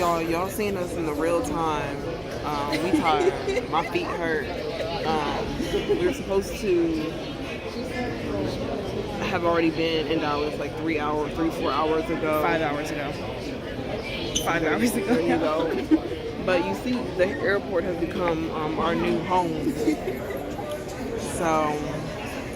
y'all seen us in the real time. We tired. My feet hurt. We were supposed to have already been in Dallas like 4 hours ago. 5 hours ago. 5 hours ago. There you go. But you see, the airport has become our new home.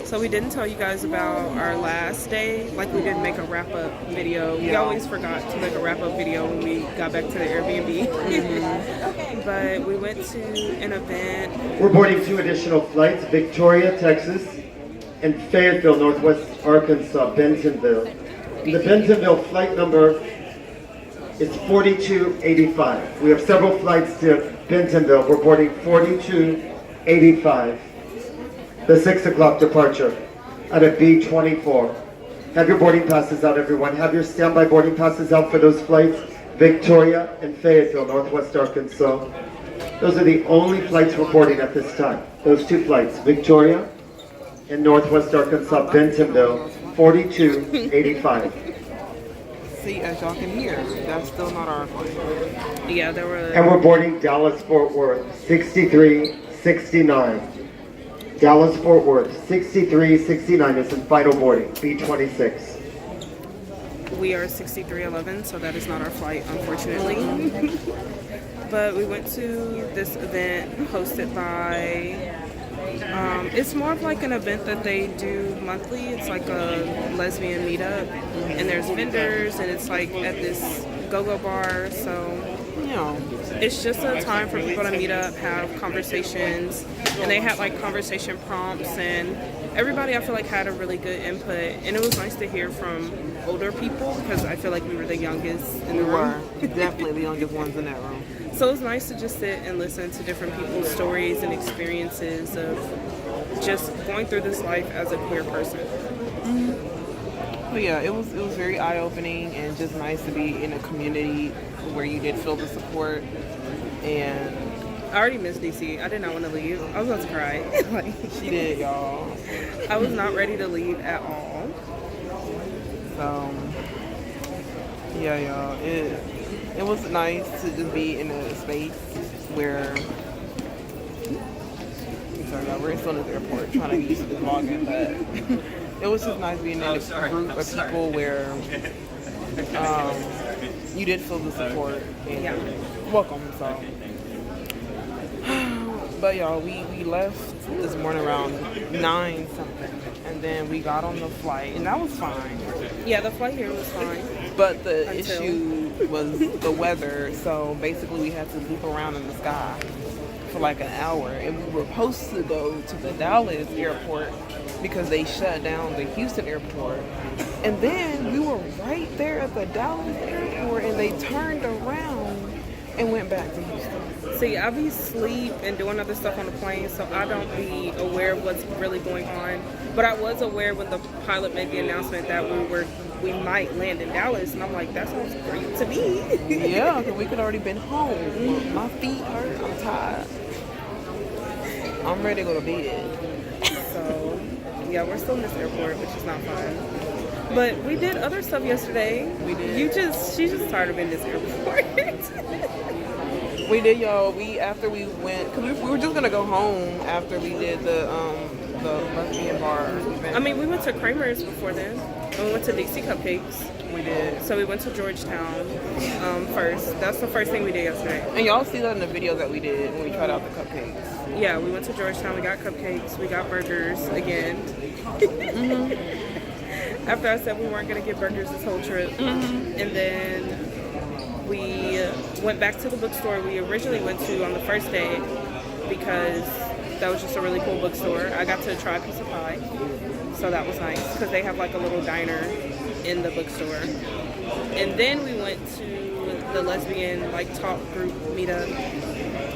So we didn't tell you guys about our last day. Like, we didn't make a wrap-up video. We always forgot to make a wrap-up video when we got back to the Airbnb. But we went to an event. We're boarding 2 additional flights, Victoria, Texas, and Fayetteville, Northwest Arkansas, Bentonville. And the Bentonville flight number is 4285. We have several flights to Bentonville. We're boarding 4285. The 6 o'clock departure at a B24. Have your boarding passes out, everyone. Have your standby boarding passes out for those flights, Victoria and Fayetteville, Northwest Arkansas. Those are the only flights we're boarding at this time. Those 2 flights, Victoria and Northwest Arkansas, Bentonville, 4285. See, as y'all can hear, that's still not our flight. Yeah, there were... And we're boarding Dallas-Fort Worth, 6369. Dallas-Fort Worth, 6369 is in final boarding, B26. We are 6311, so that is not our flight, unfortunately. But we went to this event hosted by... it's more of like an event that they do monthly. It's like a lesbian meetup, and there's vendors, and it's like at this go-go bar. So it's just a time for people to meet up, have conversations, and they had like conversation prompts, and everybody I feel like had a really good input, and it was nice to hear from older people because I feel like we were the youngest in the room. We were definitely the youngest ones in that room. So it was nice to just sit and listen to different people's stories and experiences of just going through this life as a queer person. But yeah, it was very eye-opening and just nice to be in a community where you did feel the support. And I already missed DC. I did not want to leave. I was about to cry. She did, y'all. I was not ready to leave at all. So yeah, y'all. It was nice to just be in a space where, I'm sorry, y'all, we're still in this airport trying to get used to this vlogging, but it was just nice being in a group of people where you did feel the support and welcome. So, but y'all, we left this morning around 9 something, and then we got on the flight, and that was fine. Yeah, the flight here was fine. But the issue was the weather, so basically we had to loop around in the sky for like an hour, and we were supposed to go to the Dallas airport because they shut down the Houston airport, and then we were right there at the Dallas airport, and they turned around and went back to Houston. See, I be asleep and doing other stuff on the plane, so I don't be aware of what's really going on. But I was aware when the pilot made the announcement that we might land in Dallas, and I'm like, that sounds great to me. Yeah, because we could already been home. My feet hurt. I'm tired. I'm ready to go to bed. So, yeah, we're still in this airport, which is not fun. But we did other stuff yesterday. We did. She's just tired of being in this airport. We did, y'all. After we went, because we were just gonna go home after we did the lesbian bar event. I mean, we went to Kramer's before then, and we went to Dixie Cupcakes. We did. So we went to Georgetown first. That's the first thing we did yesterday. And y'all see that in the video that we did when we tried out the cupcakes. Yeah, we went to Georgetown. We got cupcakes. We got burgers again. After I said we weren't gonna get burgers this whole trip, and then we went back to the bookstore we originally went to on the first day because that was just a really cool bookstore. I got to try a piece of pie, so that was nice because they have like a little diner in the bookstore. And then we went to the lesbian like talk group meetup,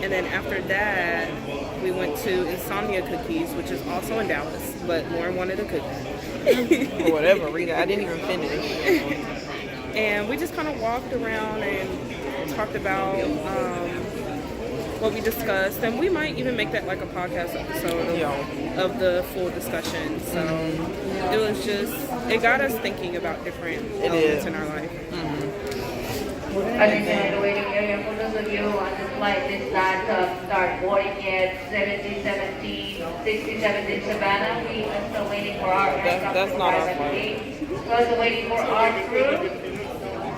and then after that we went to Insomnia Cookies, which is also in Dallas, but Lauren wanted a cookie. For whatever reason, I didn't even finish. And we just kind of walked around and talked about what we discussed, and we might even make that like a podcast episode of the full discussion. So it was just, it got us thinking about different elements in our life. Additionally, the waiting area for those of you on the flight did not start boarding yet. 7017, 6017 Savannah, we are still waiting for our aircraft That's to not arrive our at the flight. gate. We're also waiting for our crew.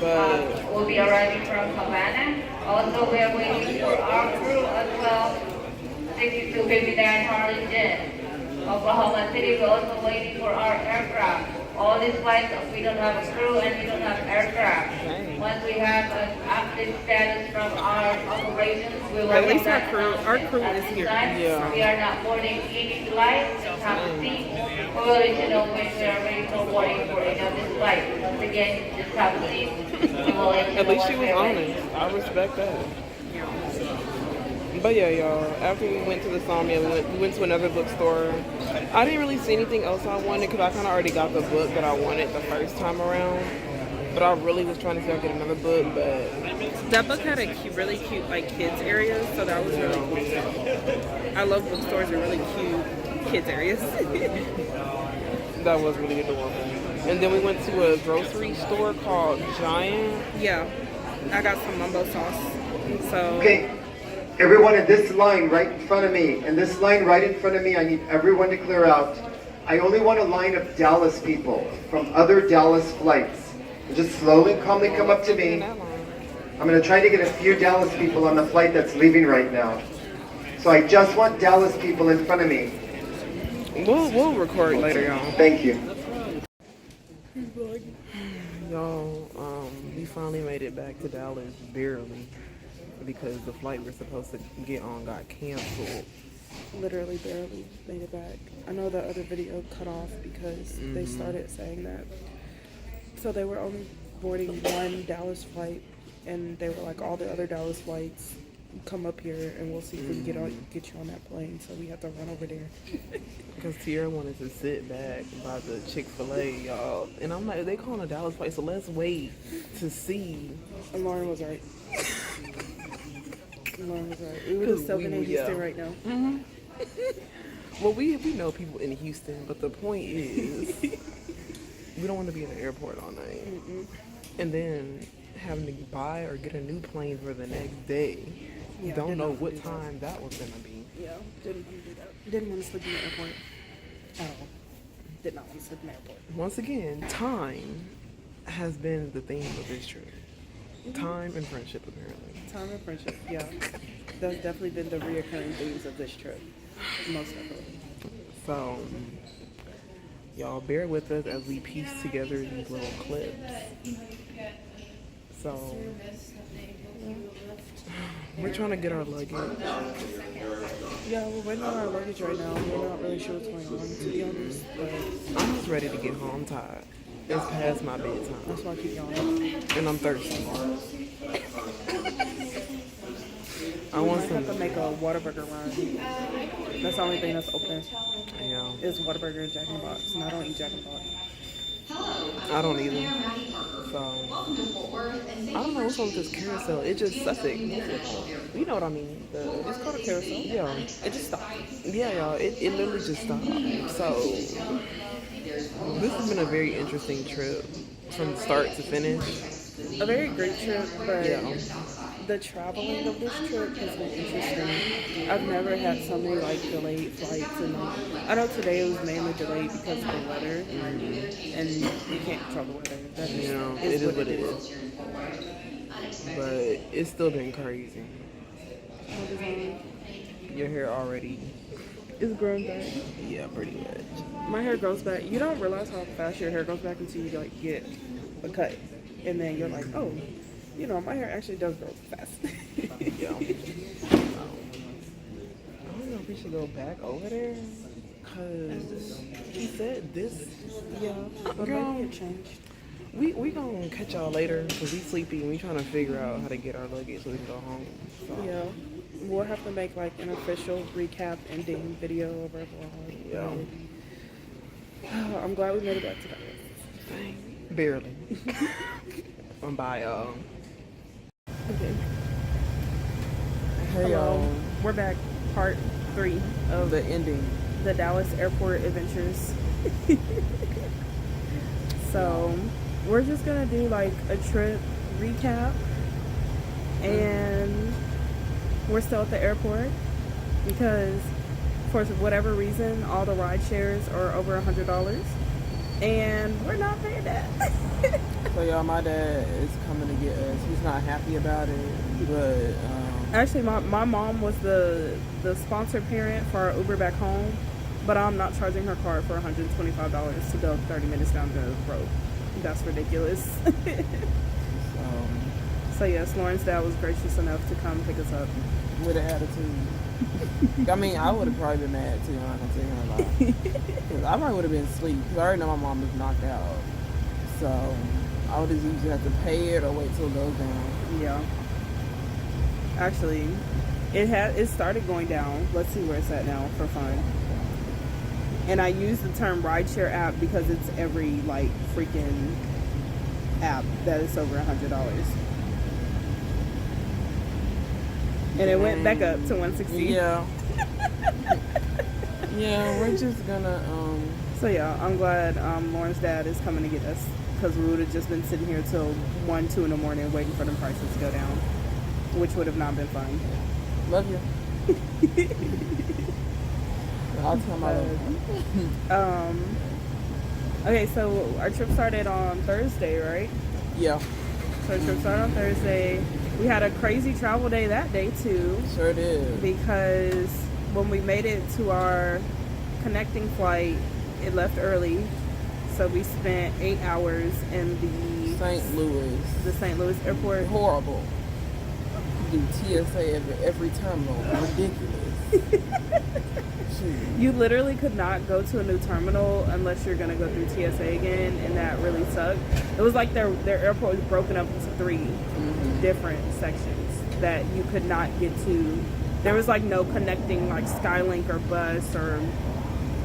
But Will be arriving from Havana. Also, we are waiting for our crew as well. 6259 Harlingen. Oklahoma City, we're also waiting for our aircraft. All these flights, we don't have a crew and we don't have aircraft. Once we have an update status from our operations, we will at least make that our crew announcement. is At this here. time, Yeah. we are not boarding any flights. Just have a seat. We will let you know when we are ready for boarding for any of these flights. Once again, just have a seat. We will let you at know least she when was we're ready. honest. I respect that. But yeah, y'all, after we went to the Samia, we went to another bookstore. I didn't really see anything else I wanted because I kind of already got the book that I wanted the first time around. But I really was trying to see if I could get another book, but that book had a really cute like kids area, so that was really cool. I love bookstores with really cute kids areas. That was really adorable. And then we went to a grocery store called Giant. Yeah, I got some mumbo sauce. So Okay, everyone in this line right in front of me, and this line right in front of me, I need everyone to clear out. I only want a line of Dallas people from other Dallas flights. Just slowly and calmly come up to me. I'm going to try to get a few Dallas people on the flight that's leaving right now. So I just want Dallas people in front of me. We'll record later, y'all. Thank you. Y'all, we finally made it back to Dallas, barely, because the flight we're supposed to get on got canceled. Literally barely made it back. I know the other video cut off because they started saying that. So they were only boarding one Dallas flight, and they were like, all the other Dallas flights come up here, and we'll see if we can get you on that plane. So we have to run over there. Because Tierra wanted to sit back by the Chick-fil-A, y'all. And I'm like, they calling a Dallas flight, so let's wait to see. And Lauren was right. Lauren was right. We would have still been in Houston right now. Well, we know people in Houston, but the point is, we don't want to be in the airport all night. And then having to buy or get a new plane for the next day. Yeah, Don't know what time that was going to be. Yeah, didn't want to do that. Didn't want to sleep in the airport at all. Did not want to sleep in the airport. Once again, time has been the theme of this trip. Time and friendship, apparently. Time and friendship, yeah. That's definitely been the reoccurring themes of this trip. Most definitely. So, y'all bear with us as we piece together these little clips. So, we're trying to get our luggage. Yeah, we're waiting on our luggage right now. We're not really sure what's going on, to be honest. But I'm just ready to get home tired. It's past my bedtime. that's why I keep yawning. And I'm thirsty. I We want might some. have to make a Whataburger run. That's the only thing that's open. Yeah, Is Whataburger and Jack in the Box. And I don't eat Jack in the Box. I don't either. So, I don't know what's wrong with this carousel. It just Sussex. You know what I mean? It's called a carousel. Yeah. It just stopped. Yeah, y'all. It literally just stopped. So, this has been a very interesting trip from start to finish. A very great trip, but Yeah. the traveling of this trip has been interesting. I've never had so many like delayed flights, and like, I know today it was mainly delayed because of the weather, and you can't control the weather. That just You know, is it is what what it is. But it's still been crazy. Your hair already, It's grown back. yeah, pretty much. My hair grows back. You don't realize how fast your hair grows back until you like get a cut, and then you're like, oh, you know, my hair actually does grow fast. Yeah. I don't know if we should go back over there. Cause he said this. Yeah, but Girl. maybe it changed. We gonna catch y'all later because we sleepy and we trying to figure out how to get our luggage so we can go home. So, Yeah, we'll have to make like an official recap ending video of our vlog. Yeah. I'm glad we made it back to Dallas. Barely. Bye, y'all. Okay. Hey, Hello. y'all. We're back, part 3 of The ending. the Dallas Airport Adventures. So, we're just gonna do like a trip recap and we're still at the airport because for whatever reason all the ride shares are over $100 and we're not paying that. So y'all, my dad is coming to get us. He's not happy about it, but Actually, my mom was the sponsored parent for our Uber back home, but I'm not charging her card for $125 to go 30 minutes down the road. That's ridiculous. So yes, Lauren's dad was gracious enough to come pick us up. with an attitude. I mean, I would have probably been mad too. I'm not gonna tell you a Cause I probably would have been asleep. Cause I already know my mom is knocked out. So I would just either have to pay it or wait till it goes down. Yeah. Actually, it started going down. Let's see where it's at now for fun. And I use the term rideshare app because it's every like freaking app that is over $100. And it went back up to 160. Yeah. Yeah, we're just gonna So yeah, I'm glad Lauren's dad is coming to get us because we would have just been sitting here till 1, 2 in the morning waiting for the prices to go down, which would have not been fun. love you. I'll tell my love. Okay, so our trip started on Thursday, right? Yeah, So our trip started on Thursday. We had a crazy travel day that day too, sure did. because when we made it to our connecting flight, it left early. So we spent 8 hours in the St. Louis. St. Louis airport. Horrible. Do TSA every terminal. Ridiculous. Shoot. You literally could not go to a new terminal unless you're gonna go through TSA again, and that really sucked. It was like their airport was broken up into 3 different sections that you could not get to. There was like no connecting like Skylink or bus or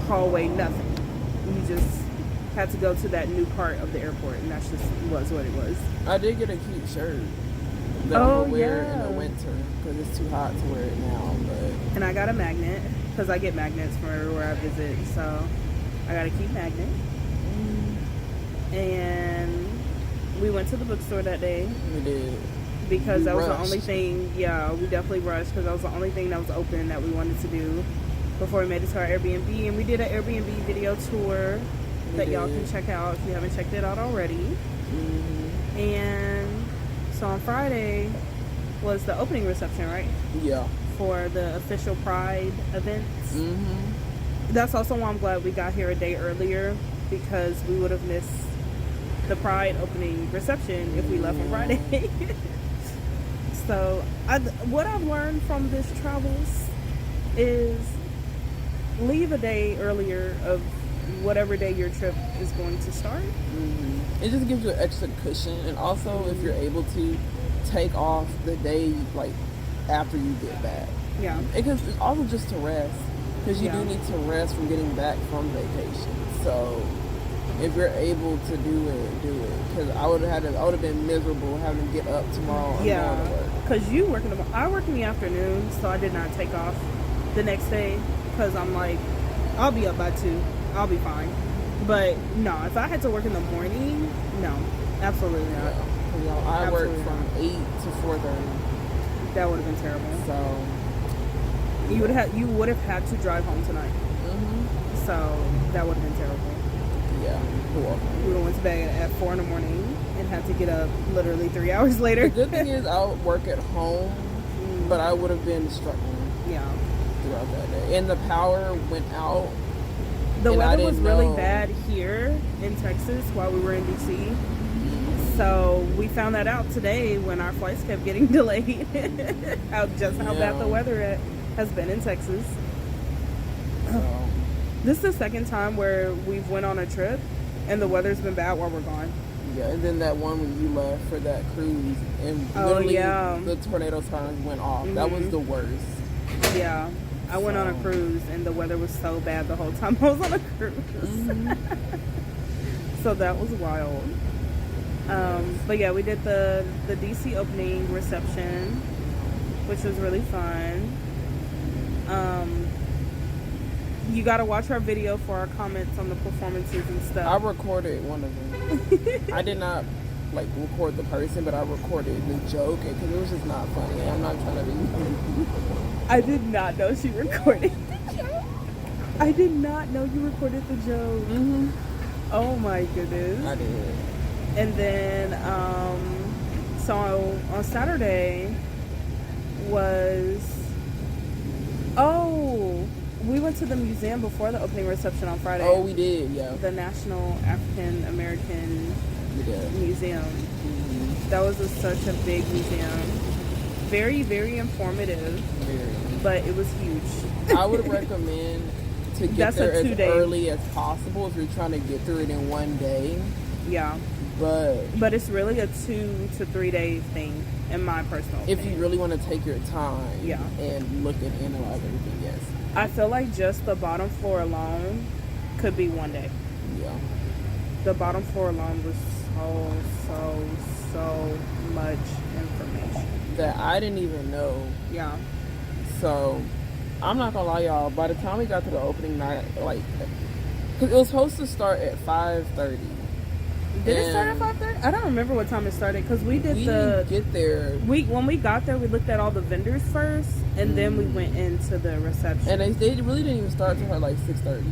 hallway, nothing. You just had to go to that new part of the airport, and that's just was what it was. I did get a cute shirt that I'm gonna wear in the winter because it's too hot to wear it now. But And I got a magnet because I get magnets from everywhere I visit, so I got a cute magnet. And we went to the bookstore that day we did. because We that was the rushed. only thing. Yeah, we definitely rushed because that was the only thing that was open that we wanted to do before we made it to our Airbnb. And we did an Airbnb video tour that y'all can check out if you haven't checked it out already. And so on Friday was the opening reception, right? Yeah. For the official Pride events. That's also why I'm glad we got here a day earlier, because we would have missed the Pride opening reception if we left on Friday. So what I've learned from this travels is leave a day earlier of whatever day your trip is going to start. It just gives you an extra cushion, and also if you're able to take off the day like after you get back. Yeah. Because it's also just to rest, because you Yeah. do need to rest from getting back from vacation. So if you're able to do it, do it. Because I would have been miserable having to get up tomorrow and Yeah, going to work. because I work in the afternoon, so I did not take off the next day because I'm like, I'll be up by 2, I'll be fine. But no, if I had to work in the morning, no, absolutely not. You know, I work Absolutely from 8 to 4:30, That would have been terrible. so You would have had to drive home tonight, so that would have been terrible. yeah, horrible. We went to bed at 4 in the morning and had to get up literally 3 hours later. The good thing is I would work at home, but I would have been struggling Yeah. throughout that day. And the power went out. The And I weather was didn't really know. bad here in Texas while we were in DC. So we found that out today when our flights kept getting delayed. how bad the weather has been in Texas. So, This is the second time where we've went on a trip and the weather's been bad while we're gone. yeah, and then that one when you left for that cruise, and Oh, literally yeah. the tornado sirens went off. That was the worst. Yeah. I went on a cruise and the weather was so bad the whole time I was on a cruise. So that was wild. But yeah, we did the DC opening reception, which was really fun. You gotta watch our video for our comments on the performances and I stuff. recorded one of them. I did not like record the person, but I recorded the joke because it was just not funny. I'm not trying to be. I did not know she recorded the joke. I did not know you recorded the joke. Mm-hmm. Oh my goodness. I did. And then, so on Saturday we went to the museum before the opening reception on Friday. Oh, we did, yeah. The National African American Museum. Mm-hmm. That was such a big museum. Very, very informative. Very. But it was huge. I would recommend to get there as early as possible if you're trying to get through it in one day. Yeah. But it's really a 2 to 3 day thing, in my personal opinion. If you really want to take your time and look and analyze everything, yes. I feel like just the bottom floor alone could be 1 day. Yeah. The bottom floor alone was so much information that I didn't even know. Yeah. So, I'm not gonna lie, y'all. By the time we got to the opening night, like, cause it was supposed to start at 5:30. Did it start at 5:30? I don't remember what time it started because we didn't get there. When we got there, we looked at all the vendors first, and then we went into the reception. And they really didn't even start until like 6:30.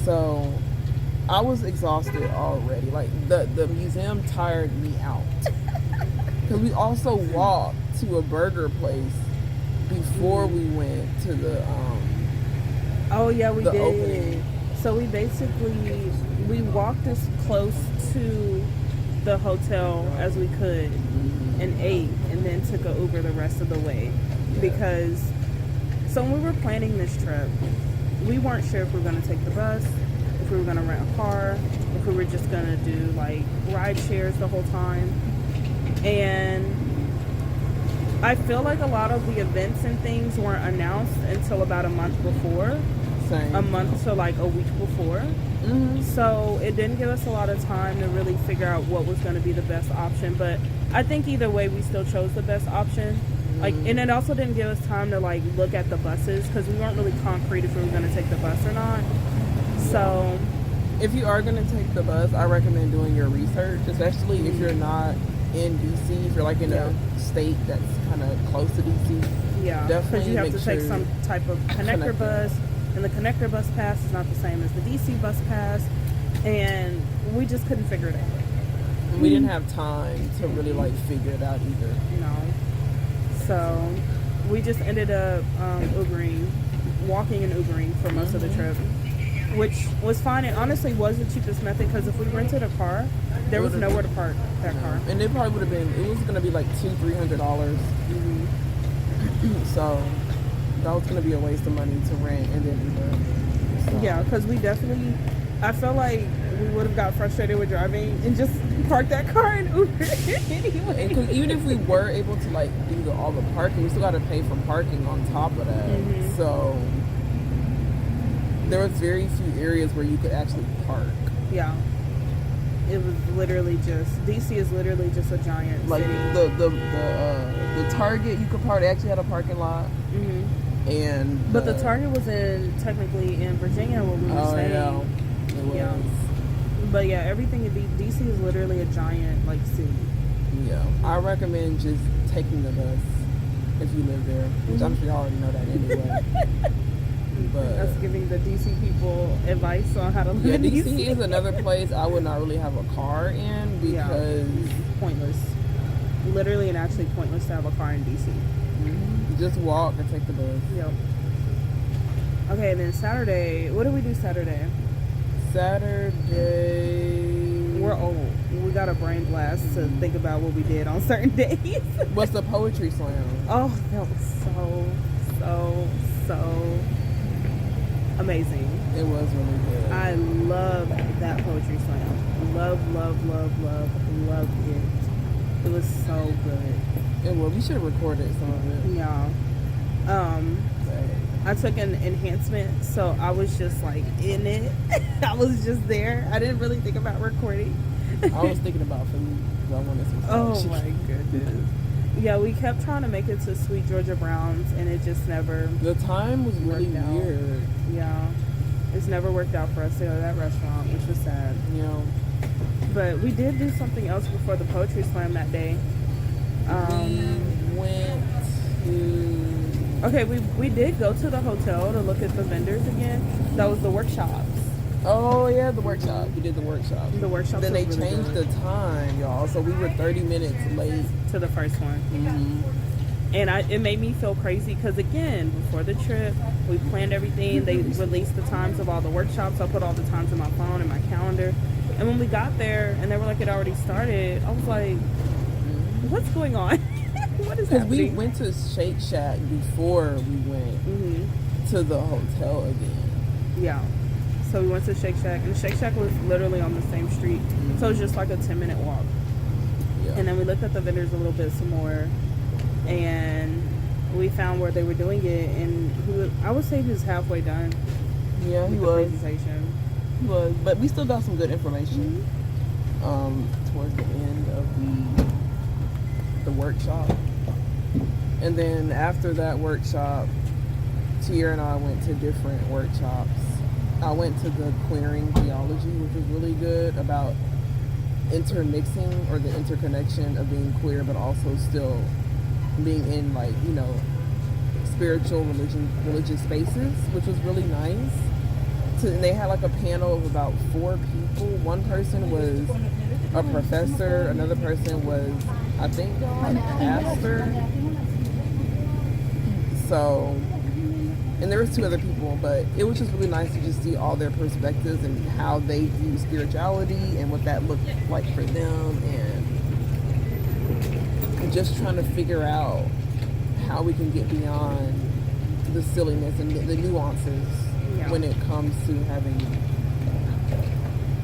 So I was exhausted already. Like the museum tired me out because we also walked to a burger place before we went to the oh yeah, we did. Opening. So we walked as close to the hotel as we could and ate, and then took an Uber the rest of the way. Because so when we were planning this trip, we weren't sure if we were going to take the bus, if we were going to rent a car, if we were just going to do like ride shares the whole time. And I feel like a lot of the events and things weren't announced until about a month before. Same. A month to like a week before. So it didn't give us a lot of time to really figure out what was going to be the best option. But I think either way, we still chose the best option. Like, and it also didn't give us time to like look at the buses because we weren't really concrete if we were going to take the bus or not. So if you are going to take the bus, I recommend doing your research, especially if you're not in DC, if you're like in a state that's kind of close to DC. Yeah, because you have to take some type of connector bus, and the connector bus pass is not the same as the DC bus pass, and we just couldn't figure it out. We didn't have time to really like figure it out either. No. So we just ended up walking and Ubering for most of the trip, which was fine and honestly was the cheapest method because if we rented a car, there was nowhere to park that car. And it probably would have been, it was going to be like $200-300. So that was going to be a waste of money to rent and then Uber. So. Yeah, because we definitely, I felt like we would have got frustrated with driving and just parked that car and Uber anyway. Because even if we were able to like do all the parking, we still got to pay for parking on top of that. So there was very few areas where you could actually park. Yeah. It was literally just, DC is literally just a giant like city. The Target you could park, they actually had a parking lot. But the Target was technically in Virginia where we were staying. Yeah, it was. Yeah. But yeah, everything in DC is literally a giant like city. Yeah, I recommend just taking the bus if you live there, which I'm sure you already know that anyway. But that's giving the DC people advice on how to live in DC. DC is another place I would not really have a car in because pointless. Literally and actually pointless to have a car in DC. Just walk or take the bus. Yep. Okay, and then Saturday, what did we do Saturday? We're old. We got a brain blast to think about what we did on certain days. What's the poetry slam? Oh, that was so amazing. It was really good. I loved that poetry slam. Loved it. It was so good. It was. We should have recorded some of it. Yeah. I took an enhancement, so I was just like in it. I was just there. I didn't really think about recording. I was thinking about food because I wanted some. Oh my goodness. Yeah, we kept trying to make it to Sweet Georgia Brown's, and it just never. The time was really weird. Yeah, it's never worked out for us to go to that restaurant, which was sad. You know, But we did do something else before the poetry slam that day. We went to. Okay, we did go to the hotel to look at the vendors again. That was the workshops. Oh yeah, the workshop. We did the workshop. The workshop. Then they was really changed good the time, y'all. So we were 30 minutes late. to the first one. And it made me feel crazy because, again, before the trip, we planned everything. They released the times of all the workshops. I put all the times in my phone and my calendar. And when we got there and they were like, it already started, I was like, what's going on? What is Because happening? we went to Shake Shack before we went to the hotel again. Yeah. So we went to Shake Shack. And Shake Shack was literally on the same street. So it was just like a 10-minute walk. Yeah. And then we looked at the vendors a little bit some more. And we found where they were doing it, and I would say he was halfway done. Yeah, he with the was. presentation. He was, but we still got some good information towards the end of the workshop. And then after that workshop, Tier and I went to different workshops. I went to the queering theology, which was really good, about intermixing or the interconnection of being queer, but also still being in, like, you know, spiritual religious spaces, which was really nice. And they had like a panel of about 4 people. One person was a professor, another person was, I think, a pastor. So, and there was 2 other people, but it was just really nice to just see all their perspectives and how they view spirituality and what that looked like for them, and just trying to figure out how we can get beyond the silliness and the nuances when it comes to having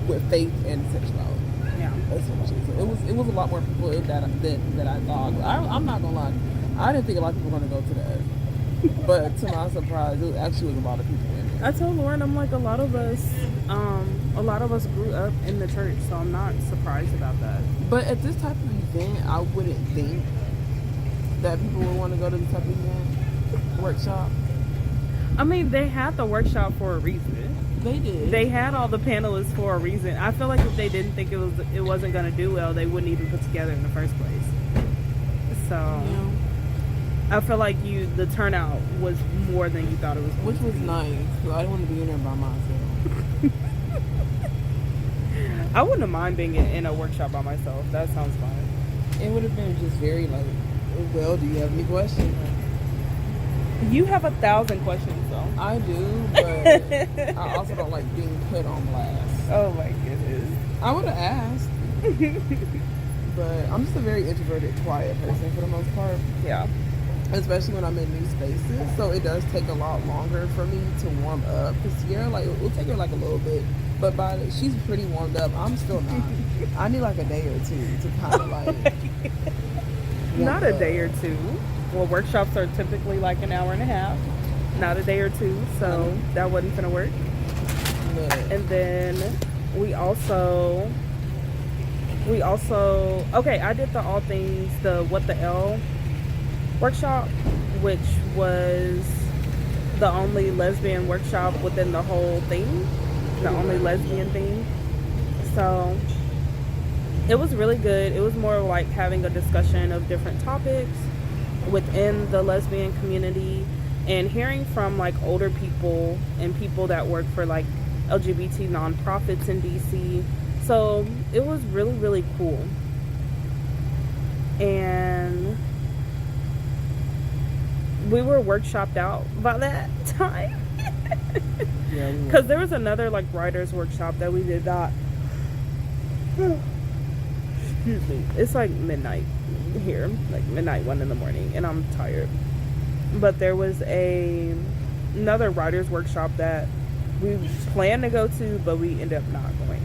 with faith and sexuality. Yeah. Essentially. So it was a lot more people that I thought. I'm not gonna lie, I didn't think a lot of people were gonna go to that, but to my surprise, it actually was a lot of people in there. I told Lauren, I'm like, a lot of us grew up in the church, so I'm not surprised about that. But at this type of event, I wouldn't think that people would want to go to this type of event workshop. I mean, they had the workshop for a reason. They did. They had all the panelists for a reason. I feel like if they didn't think it wasn't going to do well, they wouldn't even put together in the first place. So Yeah. I feel like the turnout was more than you thought it was. Which was nice, because I didn't want to be in there by myself. I wouldn't have mind being in a workshop by myself. That sounds fine. It would have been just very like, well, do you have any questions? You have 1,000 questions, though. I do, but I also don't like being put on blast. Oh my goodness. I would have asked, but I'm just a very introverted, quiet person for the most part. Yeah. Especially when I'm in new spaces, so it does take a lot longer for me to warm up. Because Sierra, like, it will take her like a little bit, but she's pretty warmed up. I'm still not. I need like a day or 2 to kind of like. Not a day or 2. Well, workshops are typically like an hour and a half. Not a day or 2, so that wasn't gonna work. But And then we also okay, I did the all things, the What the L workshop, which was the only lesbian workshop within the whole thing, the only lesbian thing. So it was really good. It was more like having a discussion of different topics within the lesbian community and hearing from like older people and people that work for like LGBT nonprofits in DC. So it was really, really cool. And we were workshopped out by that time. yeah, Because there was another like writers workshop that we did not. Excuse me. It's like midnight here, like midnight, 1 a.m, and I'm tired. But there was another writers workshop that we planned to go to, but we ended up not going.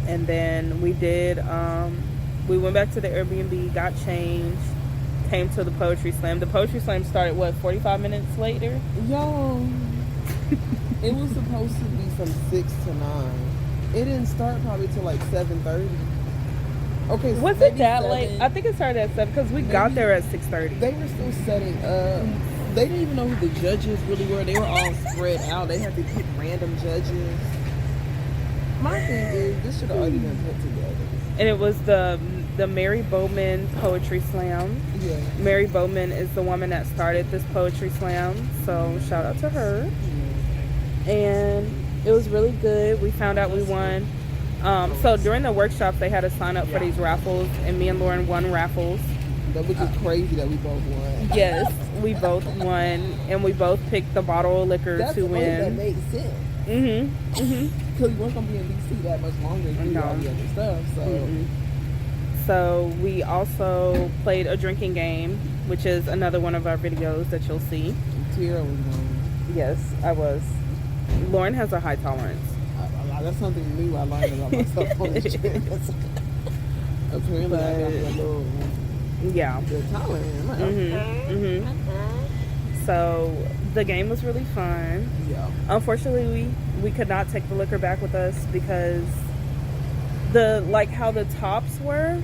And then we did. We went back to the Airbnb, got changed, came to the poetry slam. The poetry slam started 45 minutes later. Yo, it was supposed to be from 6 to 9. It didn't start probably till like 7:30. Okay, so Was it that late? I think it started at 7 because we got there at 6:30. They were still setting up. They didn't even know who the judges really were. They were all spread out. They had to pick random judges. My thing is, This should have already been put together. And it was the Mary Bowman Poetry Slam. Yeah. Mary Bowman is the woman that started this poetry slam, so shout out to her. And it was really good. We found out we won. So during the workshops, they had us sign up for these raffles, and me and Lauren won raffles. That was just crazy that we both won. Yes, we both won, and we both picked the bottle of liquor to win. That made sense. Because we weren't gonna be in DC that much longer to do all the other stuff. So. So we also played a drinking game, which is another one of our videos that you'll see. Tira was going. Yes, I was. Lauren has a high tolerance. That's something new I learned about myself on this trip. Apparently, I got a little tolerant. So the game was really fun. Yeah. Unfortunately, we could not take the liquor back with us because how the tops were,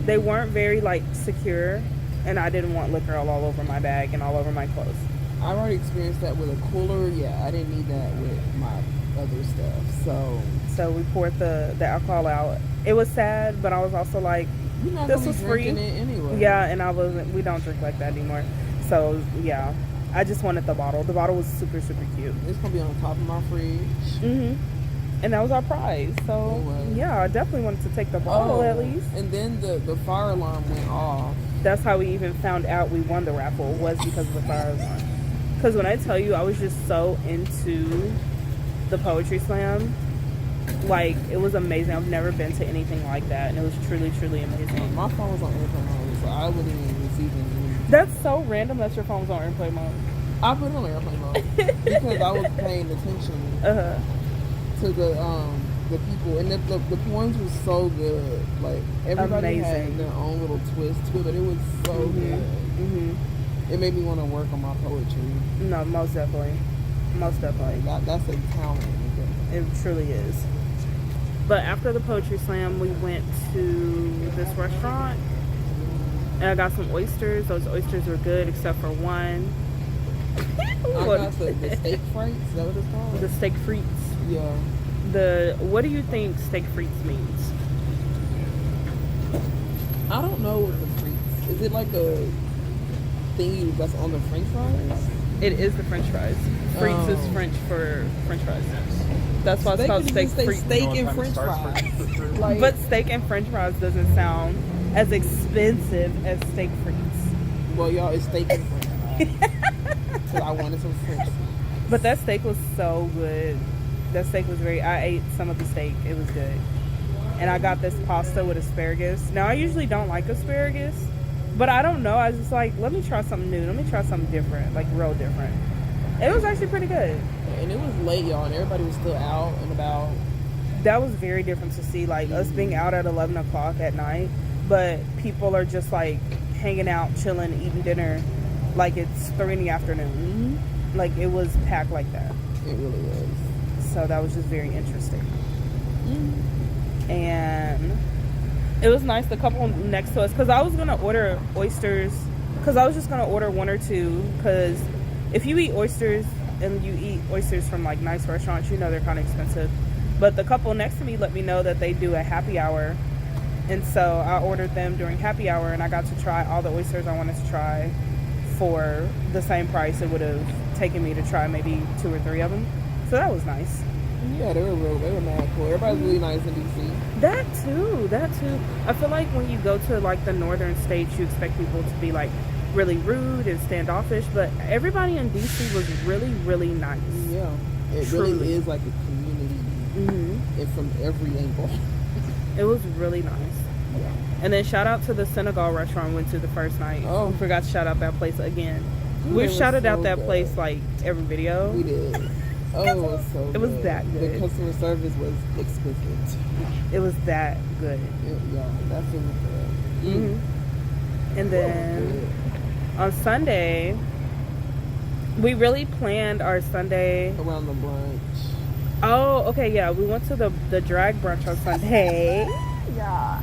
they weren't very secure, and I didn't want liquor all over my bag and all over my clothes. I've already experienced that with a cooler. Yeah, I didn't need that with my other stuff. So we poured the alcohol out. It was sad, but I was also like, this was free. It anyway. Yeah, and we don't drink like that anymore. So yeah, I just wanted the bottle. The bottle was super, super cute. It's gonna be on top of my fridge. And that was our prize. So yeah, I definitely wanted to take the bottle at least. And then the fire alarm went off. That's how we even found out we won the raffle, was because of the fire alarm. Because when I tell you, I was just so into the poetry slam. It was amazing. I've never been to anything like that, and it was truly, truly amazing. My phone was on airplane mode, so I wouldn't even receive anything. That's so random that your phone was on airplane mode. I put it on airplane mode because I was paying attention to the people, and the poems were so good. Everybody had their own little twist to it, but it was so good. It made me want to work on my poetry. No, most definitely. Most definitely. That's a talent. It truly is. But after the poetry slam, we went to this restaurant, and I got some oysters. Those oysters were good, except for one. I got the steak frites. Is that what it's called? The steak frites. Yeah. What do you think steak frites means? I don't know what the frites. Is it like a thing that's on the French fries? It is the French fries. Frites is French for French fries. That's why it's called steak frites. Steak and French fries. But steak and French fries doesn't sound as expensive as steak frites. Well, y'all, it's steak and French fries. So I wanted some French fries. But that steak was so good. That steak was I ate some of the steak. It was good. And I got this pasta with asparagus. Now, I usually don't like asparagus, but I don't know. I was just like, let me try something new. Let me try something different, real different. It was actually pretty good. And it was late, y'all, and everybody was still out and about. That was very different to see, us being out at 11 o'clock at night, but people are just, hanging out, chilling, eating dinner, it's 3 in the afternoon. It was packed like that. It really was. So that was just very interesting. And it was nice, the couple next to us, because I was going to order oysters, because I was just going to order one or two, because if you eat oysters and you eat oysters from nice restaurants, they're kind of expensive. But the couple next to me let me know that they do a happy hour, and so I ordered them during happy hour, and I got to try all the oysters I wanted to try for the same price it would have taken me to try maybe 2 or 3 of them. So that was nice. Yeah, they were mad cool. Everybody's really nice in DC. That too. I feel like when you go to the northern states, you expect people to be really rude and standoffish, but everybody in DC was really, really nice. Yeah, it really is like a community, and from every angle. It was really nice. Yeah. And then shout out to the Senegal restaurant we went to the first night. Oh, we forgot to shout out that place again. Ooh, We've shouted out that good. place every video. We did. Oh, it was so good. It was that good. The customer service was exquisite. It was that good. Yeah, that food was good. And then on Sunday, we really planned our Sunday around the brunch. Oh, okay, yeah. We went to the drag brunch on Sunday. Yeah.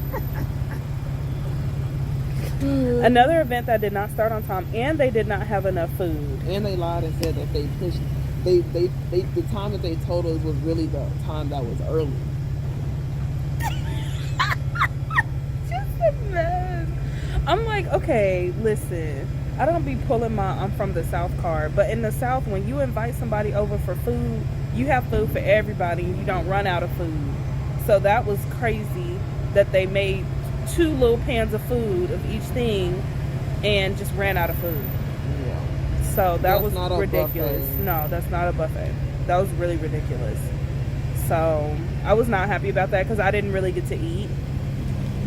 Another event that did not start on time, and they did not have enough food. And they lied and said that they pushed. The time that they told us was really the time that was early. Just a mess. I'm like, okay, listen. I don't be pulling my I'm from the South card, but in the South, when you invite somebody over for food, you have food for everybody and you don't run out of food. So that was crazy that they made 2 little pans of food of each thing and just ran out of food. Yeah. So that That's was not a ridiculous. buffet. No, that's not a buffet. That was really ridiculous. So I was not happy about that because I didn't really get to eat.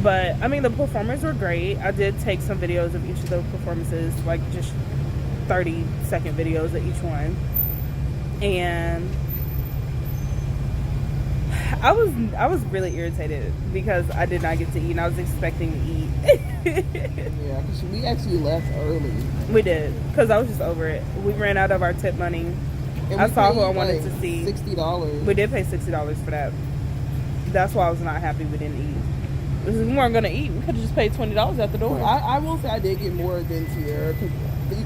But I mean, the performers were great. I did take some videos of each of the performances, like just 30-second videos of each one. And I was really irritated because I did not get to eat and I was expecting to eat. Yeah, because we actually left early. We did, because I was just over it. We ran out of our tip money. And I we saw who paid, I wanted like, to see. $60. We did pay $60 for that. That's why I was not happy we didn't eat. Because we weren't going to eat. We could have just paid $20 at the door. I will say I did get more than Tierra, because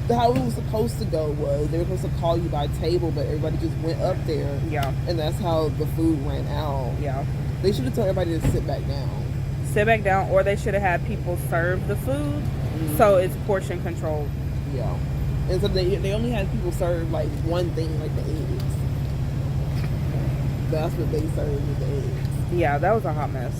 how it was supposed to go was they were supposed to call you by table, but everybody just went up there. Yeah. And that's how the food ran out. Yeah. They should have told everybody to sit back down. Sit back down, or they should have had people serve the food, so it's portion controlled. Yeah. And so they only had people serve like one thing, like the eggs. That's what they served with the eggs. Yeah, that was a hot mess.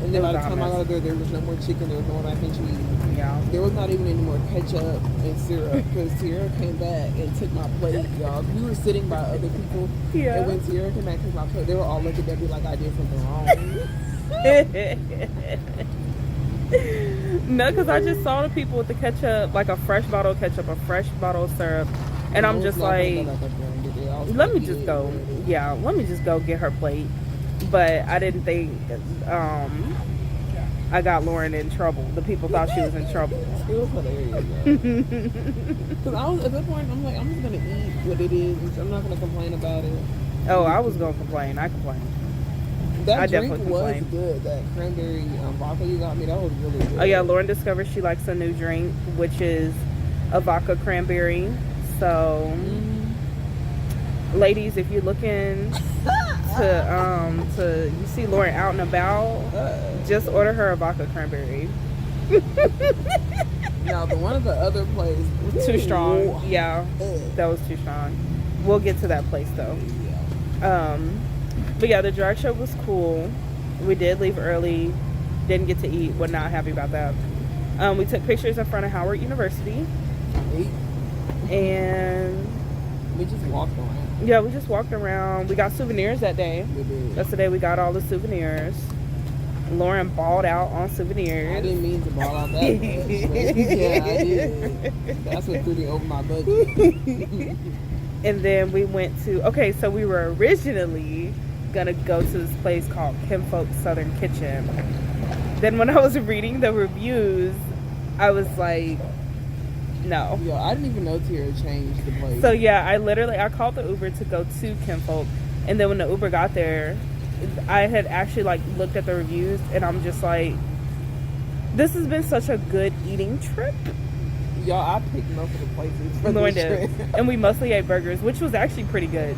And It then by was the a hot time I mess. got there, there was no more chicken, there was no more mac and cheese. Yeah. There was not even any more ketchup and syrup, because Tierra came back and took my plate, y'all. We were sitting by other people, Yeah. and when Tierra came back and took my plate, they were all looking at me like I did something wrong. No, because I just saw the people with the ketchup, like a fresh bottle of ketchup, a fresh bottle of syrup, and I'm just like, let me just go. Yeah, let me just go get her plate. But I didn't think I got Lauren in trouble. The people thought she was in trouble. It was hilarious, because I was at that point, I'm like, I'm just gonna eat what it is. I'm not gonna complain about it. Oh, I was gonna complain. I complained. That I drink definitely was complained. good. That cranberry vodka you got me, that was really good. Oh yeah, Lauren discovered she likes a new drink, which is a vodka cranberry. So, ladies, if you're looking to you see Lauren out and about, just order her a vodka cranberry. Now, the one of the other places was Too strong. Whoa. Yeah, that was too strong. We'll get to that place though. But yeah, the drag show was cool. We did leave early. Didn't get to eat. Was not happy about that. We took pictures in front of Howard University. And We just walked around. yeah, we just walked around. We got souvenirs that day. We did. That's the day we got all the souvenirs. Lauren balled out on I souvenirs. didn't mean to ball out that much, but yeah, I did. That's what threw me over my budget. And then we went to, okay, so we were originally gonna go to this place called Kinfolk's Southern Kitchen. Then when I was reading the reviews, I was like, no. Yo, I didn't even know Tierra changed the place. So yeah, I called the Uber to go to Kinfolk, and then when the Uber got there, I had actually like looked at the reviews, and I'm just like, this has been such a good eating trip. Y'all, I picked most of the places for Lauren this did. trip. And we mostly ate burgers, which was actually pretty good.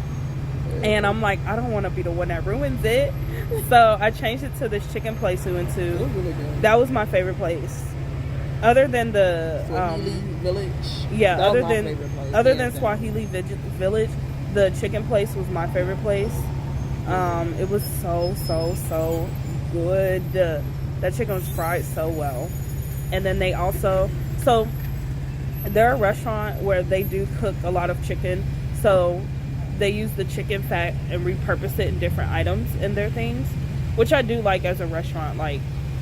And I'm like, I don't want to be the one that ruins it. So I changed it to this chicken place we went It to. was really good. That was my favorite place. Other than the Swahili Village. yeah, That was other my than favorite place, other hands than down. Swahili Village, the chicken place was my favorite place. It was so good. That chicken was fried so well. And then they also, so they're a restaurant where they do cook a lot of chicken. So they use the chicken fat and repurpose it in different items in their things, which I do like as a restaurant. Like,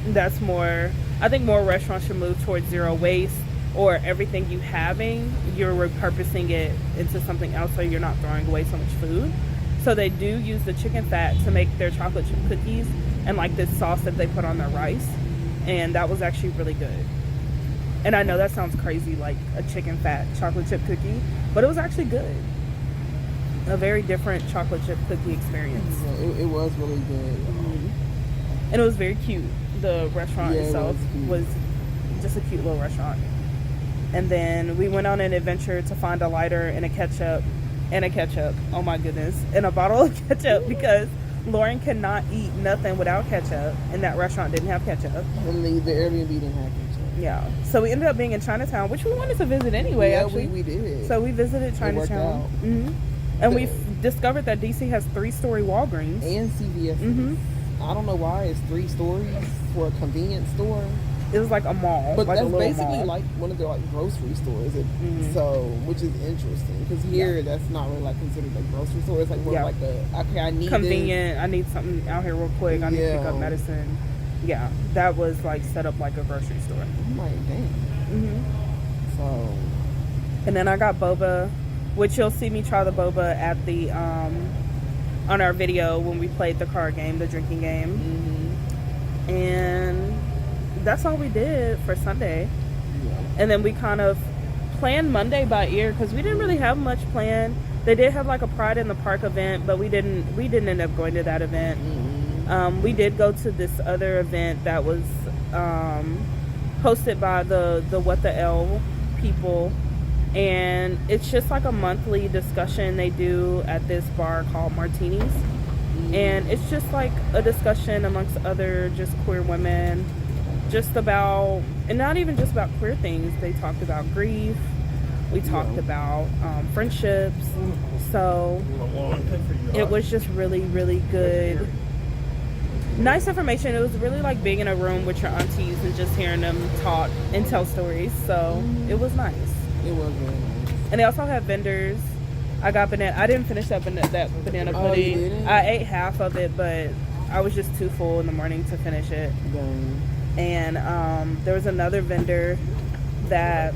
that's more, I think more restaurants should move towards zero waste, or everything you having, you're repurposing it into something else so you're not throwing away so much food. So they do use the chicken fat to make their chocolate chip cookies and like this sauce that they put on their rice. And that was actually really good. And I know that sounds crazy, like a chicken fat chocolate chip cookie, but it was actually good. A very different chocolate chip cookie experience. Yeah, it was really good. And it was very cute. The restaurant Yeah, it itself was was cute. just a cute little restaurant. And then we went on an adventure to find a lighter and a ketchup. Oh my goodness. And a bottle of ketchup, because Lauren cannot eat nothing without ketchup, and that restaurant didn't have ketchup. And the Airbnb didn't have ketchup. Yeah. So we ended up being in Chinatown, which we wanted to visit anyway, Yeah, actually. we did. So we visited Chinatown. Out. And we discovered that DC has 3-story Walgreens. And CVS. I don't know why it's 3 stories for a convenience store. It was like a mall. But like that's a little basically mall. like one of their like grocery stores. So, which is interesting. Because here, that's not really like considered a grocery store. It's like more like okay, I need convenient. I need something out here real quick. I need to pick up medicine. Yeah, that was like set up like a grocery store. I'm like, damn. So, and then I got boba, which you'll see me try the boba at the on our video when we played the card game, the drinking game. And that's all we did for Sunday. And then we kind of planned Monday by ear because we didn't really have much planned. They did have like a Pride in the Park event, but we didn't end up going to that event. We did go to this other event that was hosted by the What the L people, and it's just like a monthly discussion they do at this bar called Martinis. And it's just like a discussion amongst other just queer women, just about, and not even just about queer things. They talked about grief. We talked about friendships. So it was just really, really good. Nice information. It was really like being in a room with your aunties and just hearing them talk and tell stories. So it was nice. It was really nice. And they also have vendors. I got banana. I didn't finish that banana pudding. Oh, you didn't? I ate half of it, but I was just too full in the morning to finish it. Dang. And there was another vendor that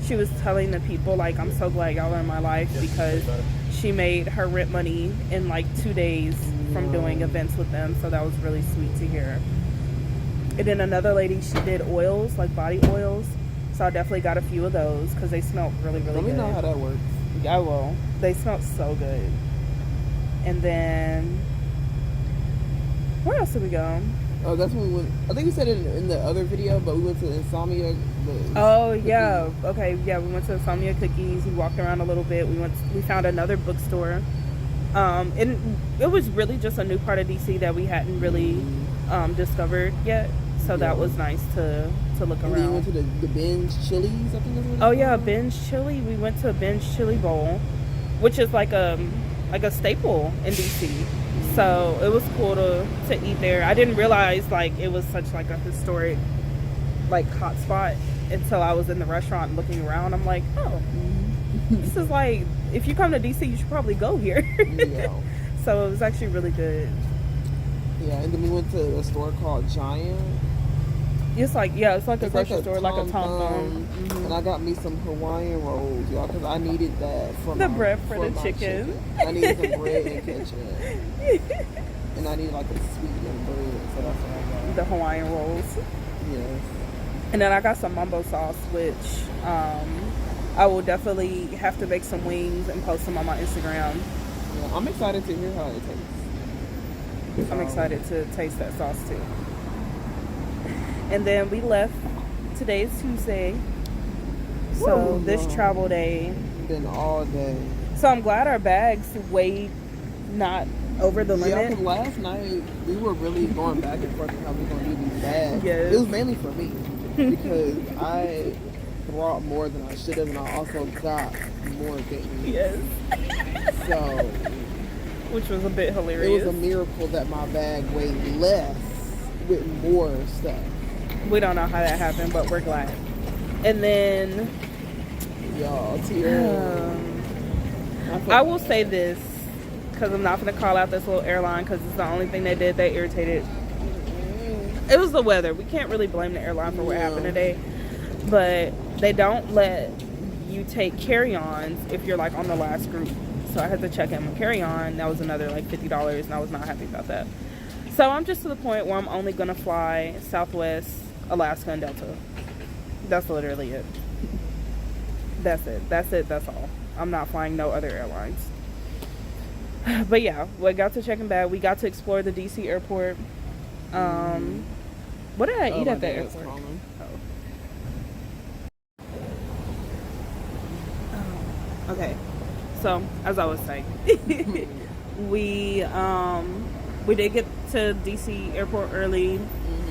she was telling the people, like, I'm so glad y'all are in my life because she made her rent money in like 2 days from doing events with them. So that was really sweet to hear. And then another lady, she did oils, like body oils. So I definitely got a few of those because they smelled really, really good. Let me know how that works. I will. They smelled so good. And then where else did we go? Oh, that's when we went. I think we said it in the other video, but we went to Insomnia. Oh yeah. Okay. Yeah, we went to Insomnia Cookies. We walked around a little bit. We found another bookstore. And it was really just a new part of DC that we hadn't really discovered yet. So that was nice to look around. And then we went to the Binge Chili's, I think that's what it's Oh yeah, called. Binge Chili. We went to a Binge Chili Bowl, which is like a staple in DC. So it was cool to eat there. I didn't realize like it was such like a historic like hot spot until I was in the restaurant looking around. I'm like, oh, this is like, if you come to DC, you should probably go here. Yeah. So it was actually really good. Yeah, and then we went to a store called Giant. It's like, yeah, it's like a grocery store, like a Tom Thumb. And I got me some Hawaiian rolls, y'all, because I needed that for The my, bread for the my chicken. I needed some bread and ketchup. And I need like a sweetened bread, so that's what I got. The Hawaiian rolls. Yes. And then I got some mumbo sauce, which I will definitely have to make some wings and post them on my Instagram. Yeah, I'm excited to hear how it tastes. I'm excited to taste that sauce too. And then we left. Today is Tuesday. So this travel day. Been all day. So I'm glad our bags weighed not over the Yeah, limit. because last night we were really going back and forth on how we were going to do these bags. Yes. It was mainly for me because I brought more than I should have, and I also got more things. Yes. So Which was a bit it hilarious. was a miracle that my bag weighed less with more stuff. We don't know how that happened, but we're glad. And then Y'all, Tierra. I will say this, because I'm not going to call out this little airline because it's the only thing they did. They irritated. It was the weather. We can't really blame the airline for what happened today. But they don't let you take carry-ons if you're like on the last group. So I had to check in with carry-on. That was another like $50, and I was not happy about that. So I'm just to the point where I'm only going to fly Southwest, Alaska, and Delta. That's literally it. That's it. That's all. I'm not flying no other airlines. But yeah, we got to check in back. We got to explore the DC airport. What did I eat at the airport? Okay. So, as I was saying, we we did get to DC airport early,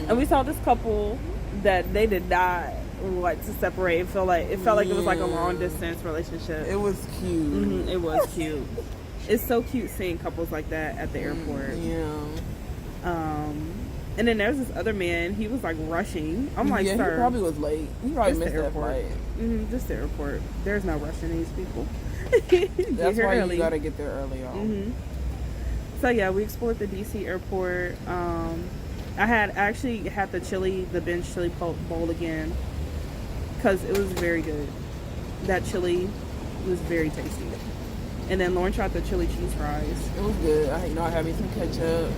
and we saw this couple that they did not want to separate. It felt like it was like a long distance relationship. It was cute. It was cute. It's so cute seeing couples like that at the airport. Yeah. And then there's this other man. He was like rushing. I'm like, yeah, sir, he probably was late. He probably missed that flight. Just the airport. There's no rushing these people. That's why you gotta get there early on. So yeah, we explored the DC airport. I actually had the bench chili bowl again because it was very good. That chili was very tasty. And then Lauren tried the chili cheese fries. It was good. I had me some ketchup.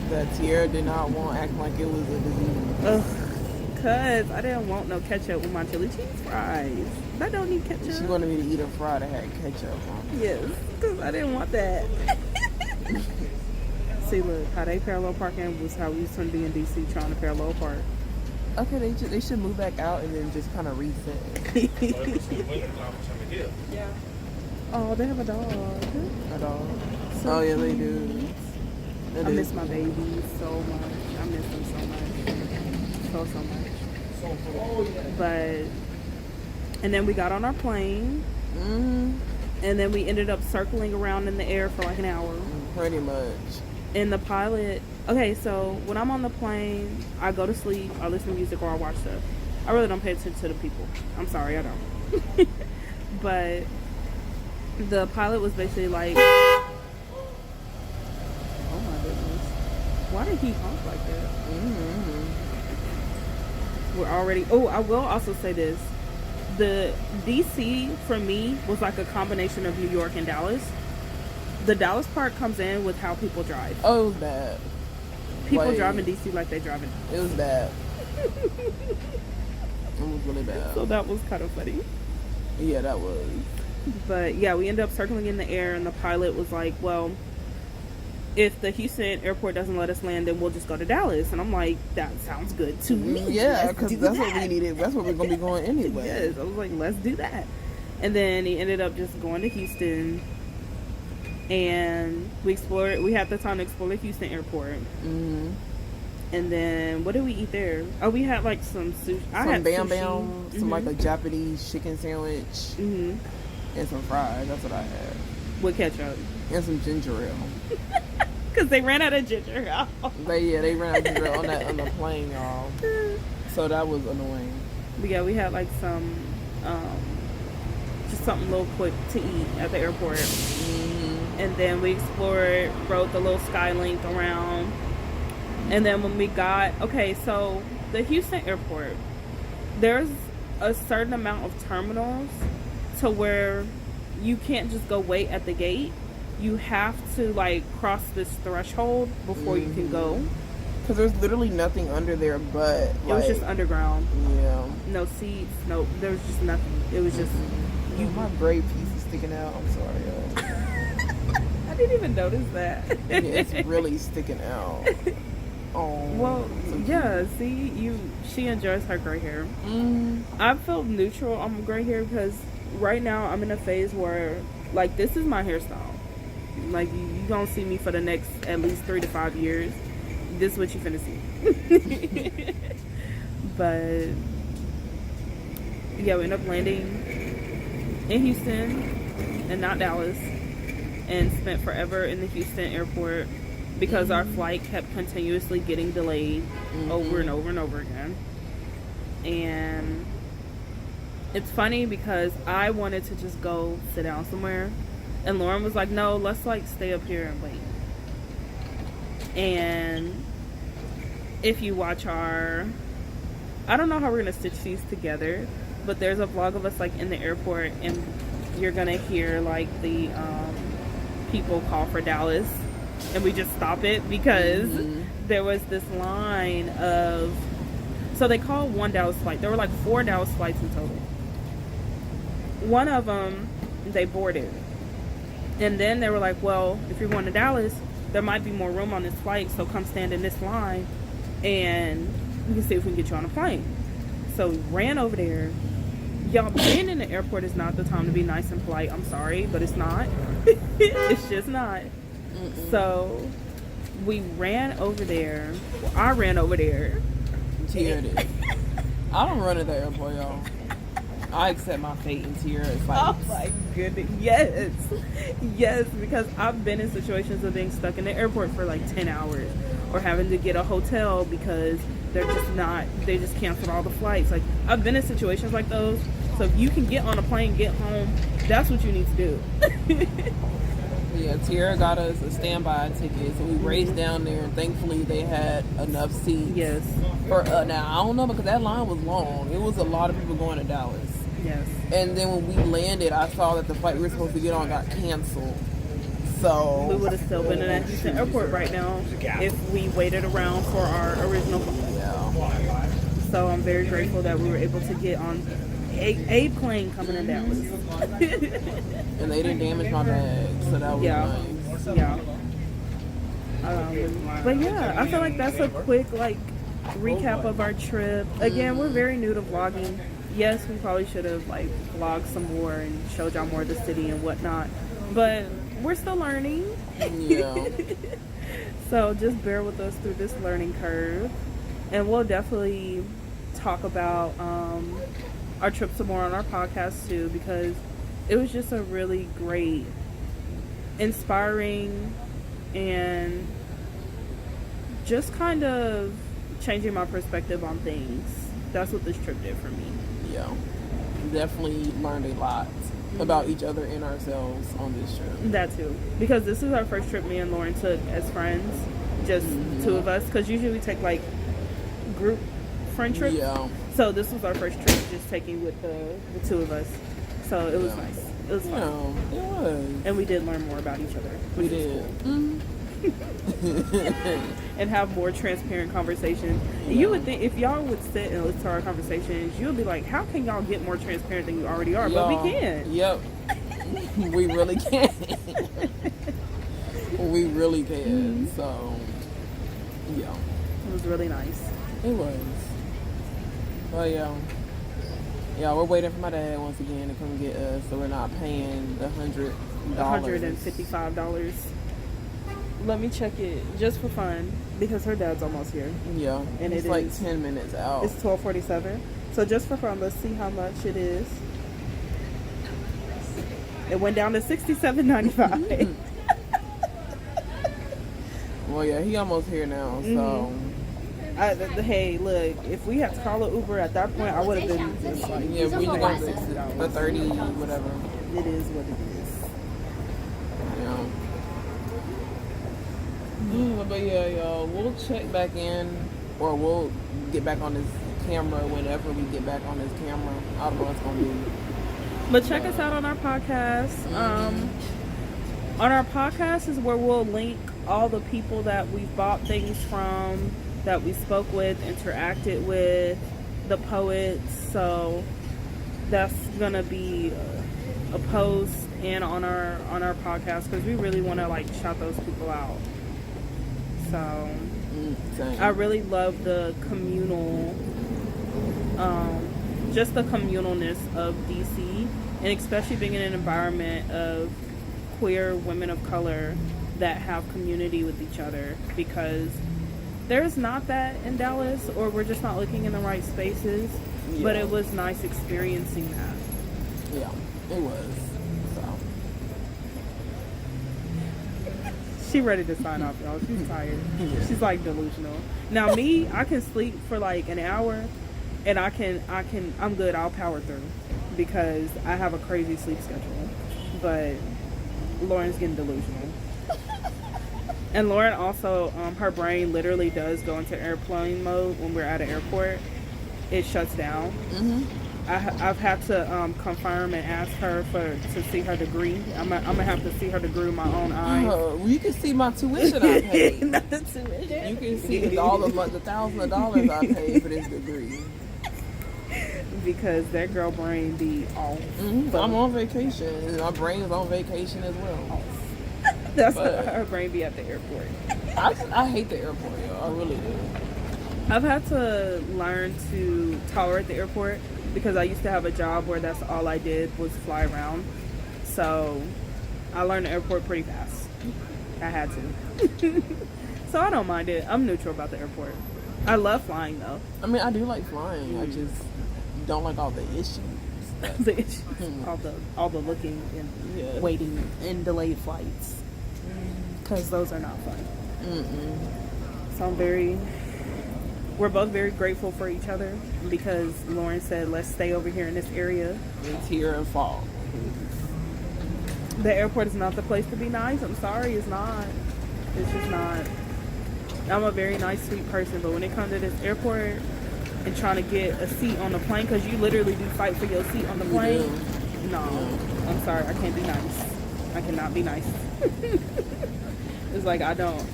That Tierra did not want, acting like it was a disease. Ugh, cause I didn't want no ketchup with my chili cheese fries. I don't need ketchup. She wanted me to eat a fry that had ketchup on it. Yes, cause I didn't want that. See, look, how they parallel parking was how we used to be in DC trying to parallel park. Okay, they should move back out and then just kind of reset. Yeah. Oh, they have a dog. A dog. So oh yeah, they cute. do. I miss my babies so much. I miss them so much. So much. But, and then we got on our plane. And then we ended up circling around in the air for like an hour. Pretty much. And the pilot, okay, so when I'm on the plane, I go to sleep, I listen to music, or I watch stuff. I really don't pay attention to the people. I'm sorry, I don't. But the pilot was basically like, why did he honk like that? We're already... Oh, I will also say this. The DC, for me, was like a combination of New York and Dallas. The Dallas part comes in with how people drive. Oh, it was bad. People drive in DC like they drive in Dallas. It was bad. It was really bad. So that was kind of funny. Yeah, that was. But yeah, we ended up circling in the air, and the pilot was like, well, if the Houston airport doesn't let us land, then we'll just go to Dallas. And I'm like, that sounds good to me. Yeah, because that's what we needed. That's where we're going to be going anyway. Yes, I was like, let's do that. And then he ended up just going to Houston, and we had the time to explore the Houston airport. And then, what did we eat there? Oh, we had like some sushi. I had Bam sushi. Bam, some like a Japanese chicken sandwich, and some fries. That's what I had. With ketchup. And some ginger ale. Because they ran out of ginger ale. They ran out of ginger ale on the plane, y'all. So that was annoying. But yeah, we had like some, just something a little quick to eat at the airport. And then we explored, rode the little Skylink around. And then when we got, okay, so the Houston airport, there's a certain amount of terminals to where you can't just go wait at the gate. You have to like cross this threshold before you can go. Because there's literally nothing under there but it was just underground. Yeah. No seats, no, there was just nothing. It was just you. My braid piece is sticking out. I'm sorry, y'all. I didn't even notice that. Yeah, it's really sticking out. Oh. Well, yeah. See, she enjoys her gray hair. I feel neutral on my gray hair because right now I'm in a phase where, like, this is my hairstyle. Like, you gonna see me for the next at least 3 to 5 years. This is what you finna see. But yeah, we ended up landing in Houston and not Dallas, and spent forever in the Houston airport because our flight kept continuously getting delayed over and over and over again. And it's funny because I wanted to just go sit down somewhere, and Lauren was like, no, let's like stay up here and wait. And if you watch I don't know how we're gonna stitch these together, but there's a vlog of us like in the airport, and you're gonna hear like the people call for Dallas, and we just stop it because there was this line of, so they called one Dallas flight. There were like 4 Dallas flights in total. One of them they boarded, and then they were like, well, if you're going to Dallas, there might be more room on this flight, so come stand in this line and we can see if we can get you on a plane. So we ran over there. Y'all, being in the airport is not the time to be nice and polite. I'm sorry, but it's not. It's just not. So we ran over there. Well, I ran over there. Tier it is. I don't run at the airport, y'all. I accept my fate in tier Oh fights. my goodness. Yes. Yes, because I've been in situations of being stuck in the airport for like 10 hours or having to get a hotel because they just canceled all the flights. Like, I've been in situations like those. So if you can get on a plane, get home, that's what you need to do. Yeah, Tierra got us a standby ticket, so we raced down there, and thankfully they had enough seats. Yes. For now, I don't know, because that line was long. It was a lot of people going to Dallas. Yes. And then when we landed, I saw that the flight we were supposed to get on got canceled. So We would have still been in that Houston airport right now if we waited around for our original flight. yeah, So I'm very grateful that we were able to get on a plane coming to Dallas. and they didn't damage my bag, so that was Yeah. nice. Yeah. But yeah, I feel like that's a quick recap of our trip. Again, we're very new to vlogging. Yes, we probably should have vlogged some more and showed y'all more of the city and whatnot. But we're still learning. Yeah. So just bear with us through this learning curve. And we'll definitely talk about our trip some more on our podcast too, because it was just a really great, inspiring, and just kind of changing my perspective on things. That's what this trip did for me. Yeah. Definitely learned a lot about each other and ourselves on this trip. That too, because this is our first trip me and Lauren took as friends, just two of us, because usually we take group friend trips. Yeah. So this was our first trip just taking with the two of us. So it was nice. It was fun. Yeah, it was. And we did learn more about each other. We which is did. cool. And have more transparent conversation. And you would think if y'all would sit and listen to our conversations, you would be like, how can y'all get more transparent than you already are? But we can. Yep. We really can. We really can. So, yeah. It was really nice. It was. But yeah. Yeah, we're waiting for my dad once again to come get us, so we're not paying the $100. $155. Let me check it just for fun because her dad's almost here. Yeah, And it's it like is- 10 minutes out. It's 12:47. So just for fun, let's see how much it is. It went down to $67.95. Well, yeah, he almost here now, so Hey, look, if we had to call an Uber at that point, I would have been just like, yeah, we just gonna fix it. The 30, whatever. it is what it Yeah. But yeah, y'all, we'll check back in, or we'll get back on this camera whenever we get back on this camera. I don't know what's gonna be. is. But check us out on our podcast. On our podcast is where we'll link all the people that we've bought things from, that we spoke with, interacted with, the poets. So that's gonna be a post and on our podcast because we really want to shout those people out. So Same. I really love the communal, just the communalness of DC, and especially being in an environment of queer women of color that have community with each other, because there's not that in Dallas, or we're just not looking in the right spaces. But it was nice experiencing that. Yeah, it was. So She ready to sign off, y'all. She's tired. She's delusional. Now me, I can sleep for an hour, and I'm good. I'll power through because I have a crazy sleep schedule. But Lauren's getting delusional. And Lauren also, her brain literally does go into airplane mode when we're at an airport. It shuts down. I've had to confirm and ask her to see her degree. I'm gonna have to see her degree with my own eyes. well, you can see my tuition I paid. Not the tuition. You can see all the thousands of dollars I paid for this degree. Because that girl brain be off. I'm on vacation, and my brain's on vacation as well. That's But- her brain be at the airport. I hate the airport, y'all. I really do. I've had to learn to tolerate the airport because I used to have a job where that's all I did was fly around. So I learned the airport pretty fast. I had to. So I don't mind it. I'm neutral about the airport. I love flying though. I mean, I do like flying. I just don't like all the issues. The issues, all the looking and waiting and delayed flights, because those are not fun. So we're both very grateful for each other, because Lauren said, let's stay over here in this area. It's here and fall. The airport is not the place to be nice. I'm sorry, it's not. It's just not. I'm a very nice, sweet person, but when it comes to this airport and trying to get a seat on the plane, because you literally do fight for your seat on the plane. No, I'm sorry, I can't be nice. I cannot be nice. It's like I don't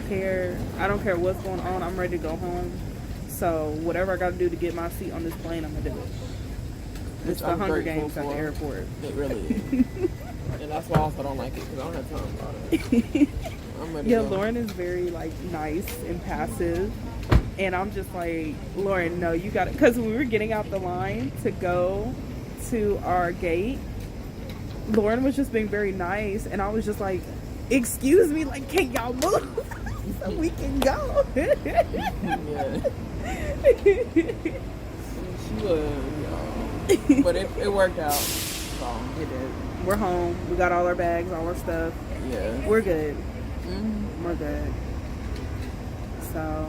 care. I don't care what's going on. I'm ready to go home. So whatever I got to do to get my seat on this plane, I'm gonna do it. It's the Hunger Games at the airport. It really is. And that's why I also don't like it, because I don't have time about it. I'm ready to go. Lauren is very like nice and passive. And I'm just like, Lauren, no, you got it. Because when we were getting out the line to go to our gate, Lauren was just being very nice. And I was just like, excuse me, like, can y'all move? So we can go. Yeah. She was, but it worked out. So. It did. We're home. We got all our bags, all our stuff. Yeah. We're good. We're good. So,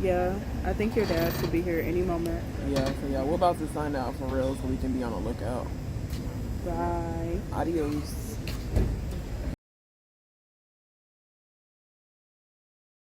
yeah, I think your dad should be here any moment. Yeah, so yeah, we're about to sign out for real so we can be on the lookout. Bye. Adios.